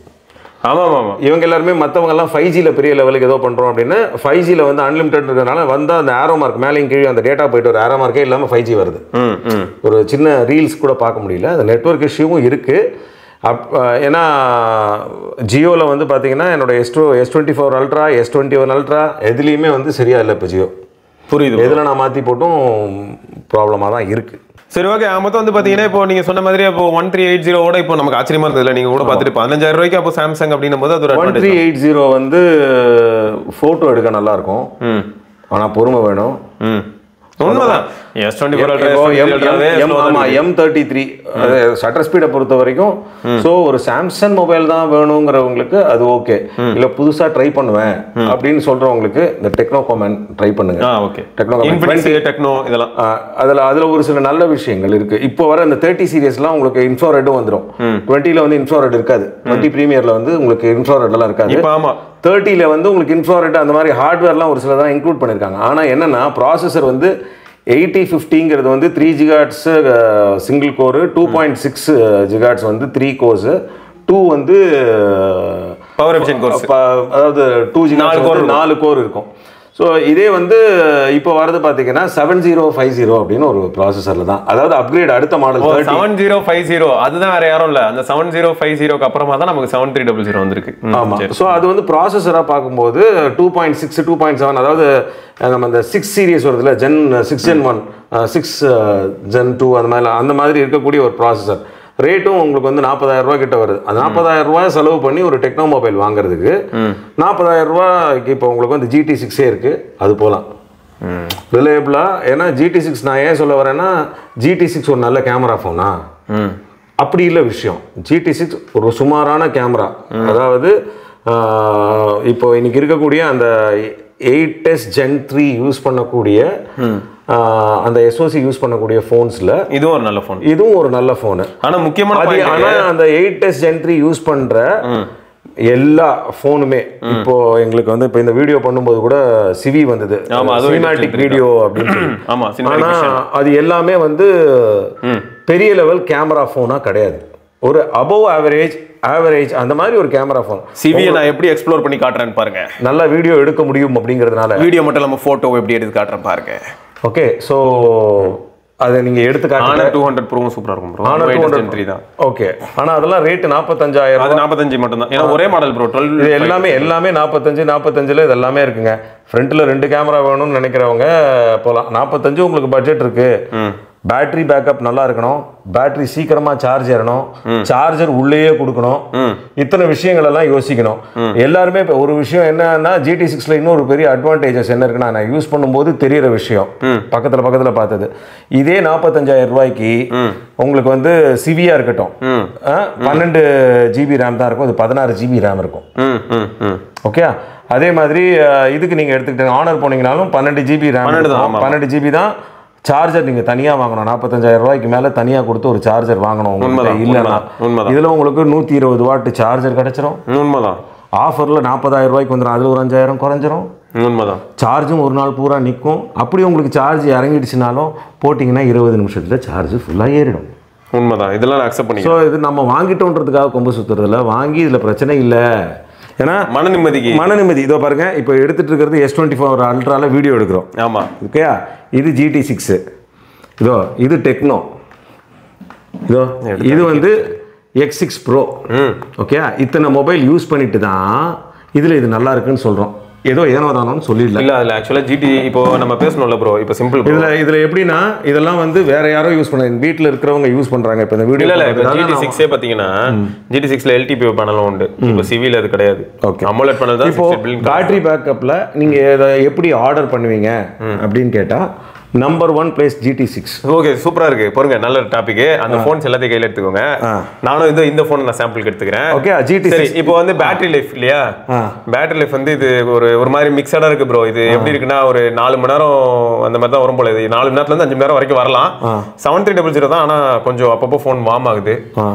ஆமாம். இவங்க எல்லாருமே மற்றவங்க எல்லாம் 5Gல பெரிய லெவலுக்கு ஏதோ பண்றோம் அப்படின்னு 5Gல வந்து அன்லிமிட்டட் இருக்கிறதுனால வந்து அந்த ஆரோ மார்க் மேலே கீழே அந்த டேட்டா போயிட்டு ஒரு ஆரோ மார்க்கே இல்லாமல் 5G வருது. ஒரு சின்ன ரீல்ஸ் கூட பார்க்க முடியல. அந்த நெட்வொர்க் இஷ்யூவும் இருக்கு. ஏன்னா ஜியோவில் வந்து பார்த்தீங்கன்னா என்னோட S24 Ultra, S21 Ultra எதுலேயுமே வந்து சரியா இல்லை. இப்போ ஜியோ புரியுது, எதில் நான் மாற்றி போட்டும் ப்ராப்ளமாக தான் இருக்குது. சரி ஓகே, மொத்தம் வந்து பார்த்தீங்கன்னா இப்போ நீங்கள் சொன்ன மாதிரி இப்போ 1380 இப்போ நமக்கு ஆச்சரியமா இருந்ததுல, நீங்கள் கூட பார்த்துட்டு 15,000 ரூபாய்க்கு அப்போ சாம்சங் அப்படின்னும் போது அது ஒரு 1380 வந்து ஃபோட்டோ எடுக்க நல்லா இருக்கும். ஆனால் பொறுமை வேணும். உண்மைதான். M33 ஷட்டர் ஸ்பீடை பொறுத்த வரைக்கும் ஸோ ஒரு சாம்சங் மொபைல் தான் வேணுங்கிறவங்களுக்கு அது ஓகே. இல்லை புதுசாக ட்ரை பண்ணுவேன் அப்படின்னு சொல்றவங்களுக்கு இந்த டெக்னோ காமன் ட்ரை பண்ணுங்க. டெக்னோ இதெல்லாம் அதில் ஒரு சில நல்ல விஷயங்கள் இருக்கு. இப்போ வர இந்த 30 சீரியஸ்லாம் உங்களுக்கு இன்ஃப்ராரெட்டும் வந்துடும். 20ல வந்து இன்ஃப்ராரெட் இருக்காது. 20 ப்ரீமியர்ல வந்து உங்களுக்கு இன்ஃப்ராரெட்லாம் இருக்காது. 30ல வந்து உங்களுக்கு இன்ஃப்ராரெட் அந்த மாதிரி ஹார்ட்வேர்லாம் ஒரு சில தான் இன்க்ளூட் பண்ணியிருக்காங்க. ஆனால் என்னன்னா ப்ராசஸர் வந்து 8050 வந்து 3 GHz சிங்கிள் கோரு, 2.6 GHz வந்து 3 கோர்ஸ், 2 வந்து பவர் எஃபிஷியன்ட் கோர்ஸ், அதாவது 2 GHz 4 கோர் இருக்கும். ஸோ இதே வந்து இப்போ வரது பார்த்தீங்கன்னா 7050 அப்படின்னு ஒரு ப்ராசஸரில் தான், அதாவது அப்கிரேட் அடுத்த மாடல் 7050. அதுதான் வேற யாரும் இல்லை, அந்த 7050க்கு அப்புறமா தான் நமக்கு 7300 வந்திருக்கு. ஆமாம். ஸோ அது வந்து ப்ராசஸராக பார்க்கும்போது 2.6 2.7, அதாவது நம்ம இந்த 6 சீரியஸ் வருதுல, Gen 6 Gen 1 6 Gen 2 அந்த மாதிரி இருக்கக்கூடிய ஒரு ப்ராசஸர். ரேட்டும் உங்களுக்கு வந்து 40,000 ரூபாய் கிட்ட வருது. அந்த 40,000 ரூபாய் செலவு பண்ணி ஒரு டெக்னோ மொபைல் வாங்குறதுக்கு 40,000 ரூபாய்க்கு இப்போ உங்களுக்கு வந்து GT6 இருக்கு, அது போகலாம் ரிலையபிளா. ஏன்னா GT6 நான் ஏன் சொல்ல வரேன்னா, GT6 ஒரு நல்ல கேமரா ஃபோனா அப்படி இல்லை விஷயம். GT6 ஒரு சுமாரான கேமரா. அதாவது இப்போ இன்னைக்கு இருக்கக்கூடிய அந்த 8s Gen 3 யூஸ் பண்ணக்கூடிய அந்த SoC யூஸ் பண்ணக்கூடிய ஃபோன்ஸ்ல இதுவும் ஒரு நல்ல ஃபோனு. ஆனா முக்கியமான அந்த 8s Gen 3 யூஸ் பண்ற எல்லா ஃபோனுமே இப்போ எங்களுக்கு வந்து இப்போ இந்த வீடியோ பண்ணும்போது கூட சிவி வந்தது, சினிமேட்டிக் வீடியோ அப்படின்னு. ஆனா அது எல்லாமே வந்து பெரிய லெவல் கேமரா ஃபோனா கிடையாது. ஒரு அபவ் ஆவரேஜ் அந்த மாதிரி ஒரு கேமரா ஃபோன். சிவியை நான் எப்படி எக்ஸ்ப்ளோர் பண்ணி காட்டுறேன்னு பாருங்க. நல்லா வீடியோ எடுக்க முடியும் அப்படிங்கிறதுனால வீடியோ மட்டும் நம்ம ஃபோட்டோ எப்படி எடுத்து காட்டுறேன் பாருங்க. ஓகே, ஸோ அதை நீங்கள் எடுத்து காட்டுங்க. 200 Pro சூப்பராக இருக்கும் ப்ரோ. 203 தான். ஓகே, ஆனால் அதெல்லாம் ரேட்டு 45,000. அது 45 மட்டும் தான். ஏன்னா ஒரே மாடல் ப்ரோ. 12 இது எல்லாமே 45 இது எல்லாமே இருக்குங்க. ஃப்ரண்ட்டில் 2 கேமரா வேணும்னு நினைக்கிறவங்க போகலாம். 45 உங்களுக்கு பட்ஜெட் இருக்கு, பேட்டரி பேக்கப் நல்லா இருக்கணும், பேட்டரி சீக்கிரமாக சார்ஜ் ஏறணும், சார்ஜர் உள்ளேயே கொடுக்கணும், இத்தனை விஷயங்கள் எல்லாம் யோசிக்கணும். எல்லாருமே இப்போ ஒரு விஷயம் என்னன்னா GT6ல இன்னொரு பெரிய அட்வான்டேஜஸ் என்ன இருக்குன்னா, நான் யூஸ் பண்ணும்போது தெரியிற விஷயம் பக்கத்தில் பார்த்தது, இதே 45,000 ரூபாய்க்கு உங்களுக்கு வந்து சிவியா இருக்கட்டும் 12 GB ரேம் தான் இருக்கும், அது 16 GB ரேம் இருக்கும். ஓகே, அதே மாதிரி இதுக்கு நீங்கள் எடுத்துக்கிட்டீங்க ஆனர் போனீங்கனாலும் 12 GB ரேம், 12 GB தான். சார்ஜர் நீங்கள் தனியாக வாங்கணும், 45,000 ரூபாய்க்கு மேலே தனியாக கொடுத்து ஒரு சார்ஜர் வாங்கணும். உங்களுக்கு இல்லைன்னா இதில் உங்களுக்கு 120 வாட் சார்ஜர் கிடச்சிரும். உண்மைதான். ஆஃபரில் 40,000 ரூபாய்க்கு வந்துடும், அதில் ஒரு 5,000 குறைஞ்சிரும். உண்மைதான். சார்ஜும் ஒரு நாள் பூரா நிற்கும். அப்படி உங்களுக்கு சார்ஜ் இறங்கிடுச்சுனாலும் போட்டிங்கன்னா 20 நிமிஷத்தில் சார்ஜ் ஃபுல்லாக ஏறிடும். உண்மைதான், இதெல்லாம் நான் அக்செப்ட் பண்ணி. ஸோ இது நம்ம வாங்கிட்டோன்றதுக்காக கொம்பு சுற்றுறதில்ல, வாங்கி இதில் பிரச்சனை இல்லை. ஏன்னா மன நிம்மதி. இதோ பாருங்க, இப்போ எடுத்துட்டு இருக்கிறது S24 அல்ட்ரால வீடியோ எடுக்கிறோம். ஆமாம், ஓகே. இது GT6, இதோ இது டெக்னோ, இதோ இது வந்து X6 Pro. ஓகே, இத்தனை மொபைல் யூஸ் பண்ணிட்டு தான் இதில் இது நல்லா இருக்குன்னு சொல்கிறோம். ஏனோ தானோன்னு சொல்லிடல. இல்லை, அதில் ஆக்சுவலாக GT இப்போ நம்ம பேசணும்ல ப்ரோ, இப்போ சிம்பிள். இதில் எப்படின்னா இதெல்லாம் வந்து வேற யாரோ யூஸ் பண்ண, வீட்டில் இருக்கிறவங்க யூஸ் பண்ணுறாங்க. இப்போ இந்த வீடியோ இல்லை, இப்போ GT6 பார்த்தீங்கன்னா GT6ல LTPO பேனலும் உண்டு. இப்போ சிவியில் அது கிடையாது. ஓகே, AMOLED பேனல் தான். இப்போ பேட்டரி பேக்கப்பில் நீங்கள் இதை எப்படி ஆர்டர் பண்ணுவீங்க அப்படின்னு கேட்டால் நம்பர் 1 பிளேஸ் GT6. ஓகே, சூப்பரா இருக்கு. பாருங்க, நல்ல டாபிக். அந்த போன்ஸ் எல்லாத்தையும் கையில எடுத்துக்கோங்க. நானும் இந்த போன் நான் சாம்பிளுக்கு எடுத்துக்கிறேன். ஓகே, GT6 இப்போ வந்து பேட்டரி லைஃப் இல்லையா, பேட்டரி லைஃப் வந்து இது ஒரு மாதிரி மிக்சடா இருக்கு ப்ரோ. இது எப்படி இருக்குன்னா ஒரு 4 மணி நேரம் அந்த மாதிரி தான் வரும் போல. இது 4 மணி நேரத்துல இருந்து 5 மணி நேரம் வரைக்கும் வரலாம். 7300 தான். ஆனா கொஞ்சம் அப்பப்போ போன் வார்ம் ஆகுது.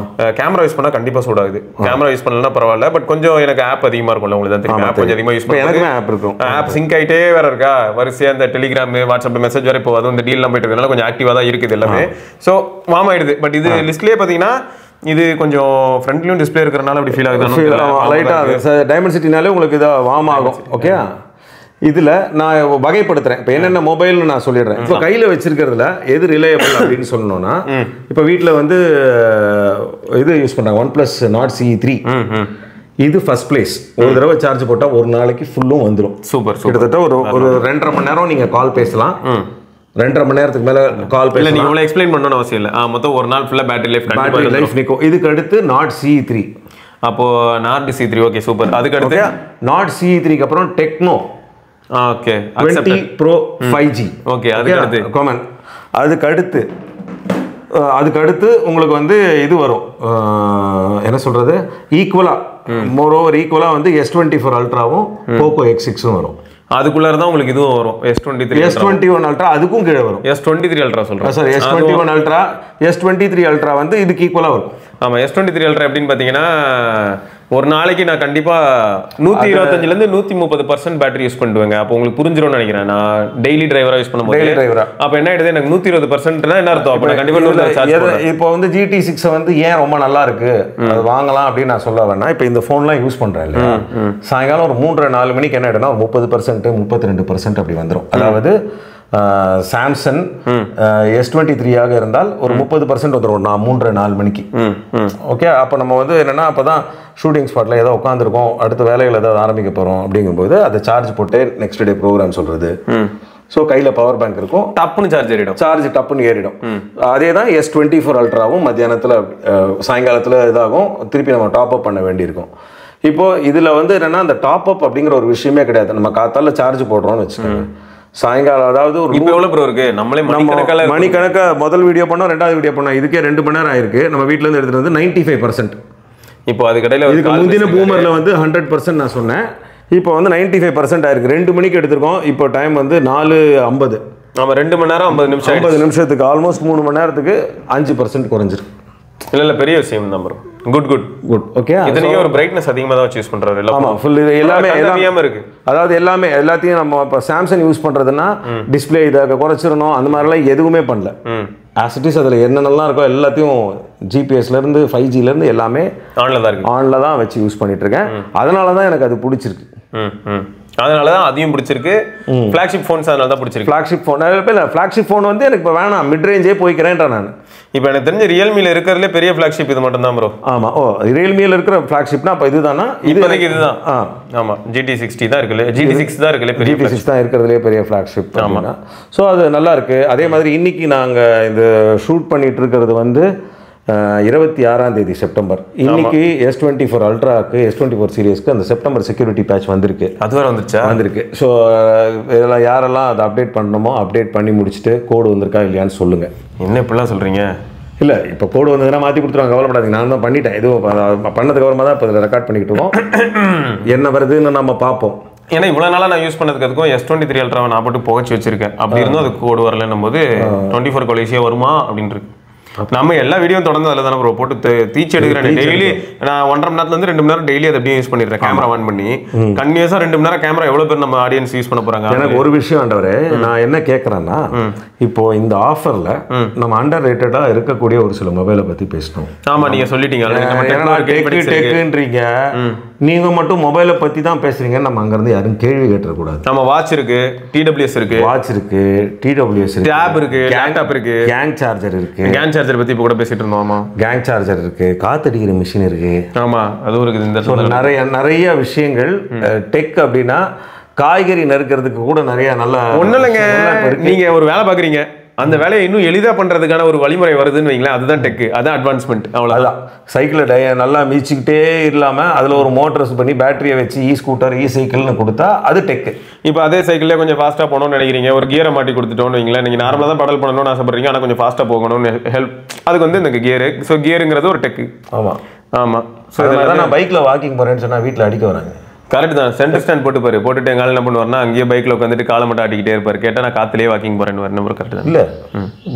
கேமரா யூஸ் பண்ணா கண்டிப்பா சூடாகுது. கேமரா யூஸ் பண்ணலன்னா பரவாயில்ல, பட் கொஞ்சம் எனக்கு ஆப் அதிகமா இருக்கும்ல, உங்களுக்கு தான் தெரியும். ஆப் கொஞ்சம் அதிகமா யூஸ் பண்ணுவேன். எனக்கு ஆப் இருக்கும். ஆப் சிங்க் ஆயிட்டே வேற இருக்கா, வரிசையா இந்த டெலிகிராம் வாட்ஸ்அப் மெசேஜ் வரை அது இந்த டீல்லாம் போயிட்டு இருக்கனால கொஞ்சம் ஆக்டிவா தான் இருக்குது எல்லாமே. ஸோ வார்ம் ஆயிடுது. பட் இது லிஸ்ட்லயே பாத்தீங்கன்னா இது கொஞ்சம் ஃப்ரண்ட்லயும் டிஸ்பிளே இருக்கிறனால அப்படி ஃபீல் ஆகுது. லைட்டா டைமென்சிட்டினாலே உங்களுக்கு இதை வார்ம் ஆகும். ஓகே, இதில் நான் வகைப்படுத்துறேன். இப்போ என்னென்ன மொபைல்னு நான் சொல்லிடுறேன். இப்போ கையில் வச்சிருக்கிறதுல எது ரிலையபிள் அப்படின்னு சொல்லணும்னா, இப்போ வீட்டில் வந்து இது யூஸ் பண்ணுறாங்க OnePlus Nord CE3. இது ஃபர்ஸ்ட் பிளேஸ். ஒரு தடவை சார்ஜ் போட்டால் ஒரு நாளைக்கு ஃபுல்லும் வந்துடும். சூப்பர். கிட்டத்தட்ட ஒரு 2.5 மணி நேரம் நீங்கள் கால் பேசலாம். 2.5 மணி நேரத்துக்கு மேலே கால் பேசலாம். நீங்க இவ்வளோ எக்ஸ்பிளைன் பண்ணணும்னு அவசியம் இல்லை. மொத்தம் ஒரு நாள் ஃபுல்லாக பேட்டரி லைஃப் நிற்கும். இதுக்கு அடுத்து Nord CE3. அப்போ Nord CE3. Okay, super. அதுக்கு அடுத்து Nord CE3க்கு அப்புறம் techno. Okay, 20 Pro 5G. Okay, அதுக்கு அடுத்து காமன். அதுக்கு அடுத்து உங்களுக்கு வந்து இது வரும், என்ன சொல்றது, ஈக்குவலா வந்து S24 அல்ட்ராவும் Poco X6 வரும். அதுக்குள்ள தான் உங்களுக்கு இதுவும் வரும். S21 அல்ட்ரா அதுக்கும் கீழே வரும். S23 அல்ட்ரா சொல்றேன் sir. S21 ultra, S23 ultra வந்து இதுக்கு ஈக்குவலா வரும். ஆமா, S23 அல்ட்ரா எப்படின்னு பாத்தீங்கன்னா ஒரு நாளைக்கு நான் கண்டிப்பா 125ல இருந்து 130% பேட்டரி யூஸ் பண்ணுவேங்க. அப்போ உங்களுக்கு புரிஞ்சிரும்னு நினைக்கிறேன். நான் டெய்லி டிரைவரா யூஸ் பண்ணும்போது அப்ப என்ன ஆயிடுது, எனக்கு 120%னா என்ன அர்த்தம், அப்ப நான் கண்டிப்பா 100 சார்ஜ். இப்போ வந்து GT6 வந்து ஏன் ரொம்ப நல்லா இருக்கு, அது வாங்கலாம் அப்படின்னு நான் சொல்ல வேணா. இப்போ இந்த போன்லாம் யூஸ் பண்றேன் இல்லையா, சாயங்காலம் ஒரு 3-4 மணிக்கு என்ன ஆயிடுனா 30%, 32% அப்படி வந்துடும். அதாவது சாம்சங் S23 ஆக இருந்தால் ஒரு 30% வந்துடும் நான் 3-4 மணிக்கு. ஓகே, அப்போ நம்ம வந்து என்னன்னா அப்போதான் ஷூட்டிங் ஸ்பாட்டில் ஏதோ உட்காந்துருக்கோம், அடுத்த வேலைகள் ஏதாவது ஆரம்பிக்க போகிறோம் அப்படிங்கும்போது அதை சார்ஜ் போட்டு நெக்ஸ்ட் டே ப்ரோக்ராம் சொல்கிறது. ஸோ கையில் பவர் பேங்க் இருக்கும், டப்புன்னு சார்ஜ் டப்புன்னு ஏறிடும். அதே தான் S24 அல்ட்ராவும் மத்தியானத்தில் சாயங்காலத்தில் இதாகும், திருப்பி நம்ம டாப் அப் பண்ண வேண்டியிருக்கும். இப்போது இதில் வந்து என்னென்னா அந்த டாப் அப் அப்படிங்கிற ஒரு விஷயமே கிடையாது. நம்ம காத்தால சார்ஜ் போடுறோம்னு வச்சுக்கோங்க, சாயங்காலம் அதாவது ஒரு எவ்வளவு ப்ரோ இருக்கு, நம்மளே மணிக்கணக்கா முதல் வீடியோ பண்ணோம், 2வது வீடியோ பண்ணோம், இதுக்கே 2 மணி நேரம் ஆயிருக்கு. நம்ம வீட்டுல இருந்து எடுத்துட்டு வந்து 95%. இப்போ அது கடையில் இதுக்கு முந்தின பூமர்ல வந்து 100% நான் சொன்னேன். இப்போ வந்து 95% ஆயிருக்கு. 2 மணிக்கு எடுத்திருக்கோம். இப்போ டைம் வந்து 4:50. நம்ம 2 மணி நேரம் 50 நிமிஷம், 50 நிமிஷத்துக்கு ஆல்மோஸ்ட் 3 மணி நேரத்துக்கு 5% குறைஞ்சிருக்கு. இல்ல பெரிய விஷயம் தான் ப்ரோ. குட். ஓகே, இதுலயே ஒரு பிரைட்னஸ் அதிகமா தான் யூஸ் பண்றாரு. ஆமா, ஃபுல் இது எல்லாமே இருக்கு. அதாவது எல்லாத்தையும் நம்ம இப்ப சாம்சங் யூஸ் பண்றதுன்னா டிஸ்ப்ளே இதை குறைச்சிடணும் அந்த மாதிரிலாம் எதுவுமே பண்ணல. ஆஸ் இட் இஸ் அதில் என்னென்னலாம் இருக்கோ எல்லாத்தையும் ஜிபிஎஸ்லேருந்து 5Gலேருந்து எல்லாமே ஆன்ல தான் வச்சு யூஸ் பண்ணிட்டு இருக்கேன். அதனால தான் எனக்கு அது பிடிச்சிருக்கு. அதனால தான் அதையும் பிடிச்சிருக்கு. ஃப்ளாக்ஷிப் ஃபோன்ஸ் அதனால தான் பிடிச்சிருக்கு. ஃப்ளாக்ஷிப் ஃபோன் இல்லை, ஃப்ளாக்ஷிப் ஃபோன் வந்து எனக்கு இப்போ வேணாம், மிட் ரேஞ்சே போய்க்கிறேன்றான் நான். இப்போ எனக்கு தெரிஞ்ச ரியல்மியில் இருக்கிறதுலே பெரிய ஃப்ளாக்ஷிப் இது மட்டும் தான் ப்ரோ. ஆமாம். ஓ, ரியல்மியில் இருக்கிற ஃப்ளாக்ஷிப்னா அப்போ இதுதானா? இப்போதைக்கு இதுதான். ஆமாம், GT60 தான் இருக்குல்ல, GT6 தான் இருக்குல்ல, பெரிய GT6 தான் இருக்கிறதுலே பெரிய ஃப்ளாக்ஷிப். ஆமாம். ஸோ அது நல்லா இருக்கு. அதே மாதிரி இன்னைக்கு நாங்கள் இந்த ஷூட் பண்ணிட்டு இருக்கிறது வந்து 26ஆம் தேதி செப்டம்பர். இன்னைக்கு S24 அல்ட்ராக்கு, S24 சீரியஸ்க்கு அந்த செப்டம்பர் செக்யூரிட்டி பேட்ச் வந்திருக்கு. அது வேறு வந்துருச்சா? வந்திருக்கு. ஸோ இதெல்லாம் யாரெல்லாம் அதை அப்டேட் பண்ணணுமோ அப்டேட் பண்ணி முடிச்சுட்டு கோடு வந்திருக்கா இல்லையான்னு சொல்லுங்கள். என்ன இப்படிலாம் சொல்கிறீங்க? இல்லை, இப்போ கோடு வந்ததுன்னா மாற்றி கொடுத்துருவாங்க, கவலைப்படாதீங்க. நான் தான் பண்ணிட்டேன். இதுவும் பண்ணதுக்கு அப்புறமா தான் இப்போ இதில் ரெக்கார்ட் பண்ணிக்கிட்டு இருக்கோம். என்ன வருதுன்னு நம்ம பார்ப்போம். ஏன்னா இவ்வளோ நாளாக நான் யூஸ் பண்ணதுக்கும் S23 அல்ட்ராவை நான் போட்டு புகைச்சி வச்சிருக்கேன். அப்படி இருந்தும் அது கோடு வரலன்னும் போது 24 கொலைசியாக வருமா அப்படின்ட்டு நம்ம எல்லா வீடியோ தொடர்ந்து அதில் தானே ப்ரோ போட்டு தீச்சு எடுக்கிறேன். டெய்லி நான் 1.5 மணி நேரத்துலேருந்து 2 மணி நேரம் டெய்லி அதை அப்படியே யூஸ் பண்ணிடுறேன். கேமரா ஆன் பண்ணி கண்டினியூஸாக 2 மணி நேரம் கேமரா எவ்வளோ பேர் நம்ம ஆடியன்ஸ் யூஸ் பண்ண போகிறாங்க. எனக்கு ஒரு விஷயம் ஆண்டவரே, நான் என்ன கேட்குறேன்னா, இப்போ இந்த ஆஃபரில் நம்ம அண்டர் ரேட்டடாக இருக்கக்கூடிய ஒரு சில மொபைலை பற்றி பேசணும். ஆமாம், நீங்கள் சொல்லிட்டீங்க. டெக்குன்றீங்க, நீங்கள் மட்டும் மொபைலை பற்றி தான் பேசுறீங்க. நம்ம அங்கேருந்து யாரும் கேள்வி கேட்டுறக்கூடாது. நம்ம வாட்ச் இருக்கு, TWS இருக்கு, வாட்ச் இருக்கு, TWS இருக்கு, டேப் இருக்கு, லேப்டாப் இருக்கு, கேங் சார்ஜர் இருக்கு. கேங் சார்ஜர் பற்றி இப்போ கூட பேசிட்டு இருந்தோம். ஆமாம், கேங் சார்ஜர் இருக்கு, காத்தடிக்கிற மிஷின் இருக்கு. ஆமாம், அதுவும் இருக்குது. இந்த நிறைய விஷயங்கள் டெக் அப்படின்னா காய்கறி நறுக்கிறதுக்கு கூட நிறைய நல்ல ஒன்றும் இல்லைங்க. நீங்கள் ஒரு வேலை பார்க்குறீங்க, அந்த வேலையை இன்னும் எளிதாக பண்ணுறதுக்கான ஒரு வழிமுறை வருதுன்னு வைங்களேன், அதுதான் டெக்கு, அதுதான் அட்வான்ஸ்மெண்ட். அவ்வளோதான். சைக்கிளை நல்லா மீச்சிக்கிட்டே இல்லாமல் அதில் ஒரு மோட்டர்ஸ் பண்ணி பேட்டரியை வச்சு ஸ்கூட்டர், சைக்கிள்னு கொடுத்தா அது டெக்கு. இப்போ அதே சைக்கிளே கொஞ்சம் ஃபாஸ்ட்டாக போகணும்னு நினைக்கிறீங்க, ஒரு கியரை மாட்டி கொடுத்துட்டோன்னு வைங்களேன். நீங்கள் நார்மலாக தான் படல் பண்ணணும்னு ஆசைப்படுறீங்க, ஆனால் கொஞ்சம் ஃபாஸ்ட்டாக போகணும்னு ஹெல்ப், அதுக்கு வந்து இந்த கியரு. ஸோ கியருங்கிறது ஒரு டெக்கு. ஆமாம் ஆமாம். ஸோ அதனால நான் பைக்கில் வாக்கிங் போகிறேன்னு சொன்னால் வீட்டில் அடிக்க வராங்க. கரெக்ட் தான். சென்டர் ஸ்டாண்ட் போட்டுட்டு எங்கால என்ன பண்ணுவார்னா அங்கேயே பைக்கில் உட்காந்துட்டு காலை மட்டும் ஆட்டிக்கிட்டே இருப்பார். கேட்டால் நான் காத்துலேயே வாக்கிங் போகிறேன்னு வர நம்பர் கரெக்ட் தான். இல்லை,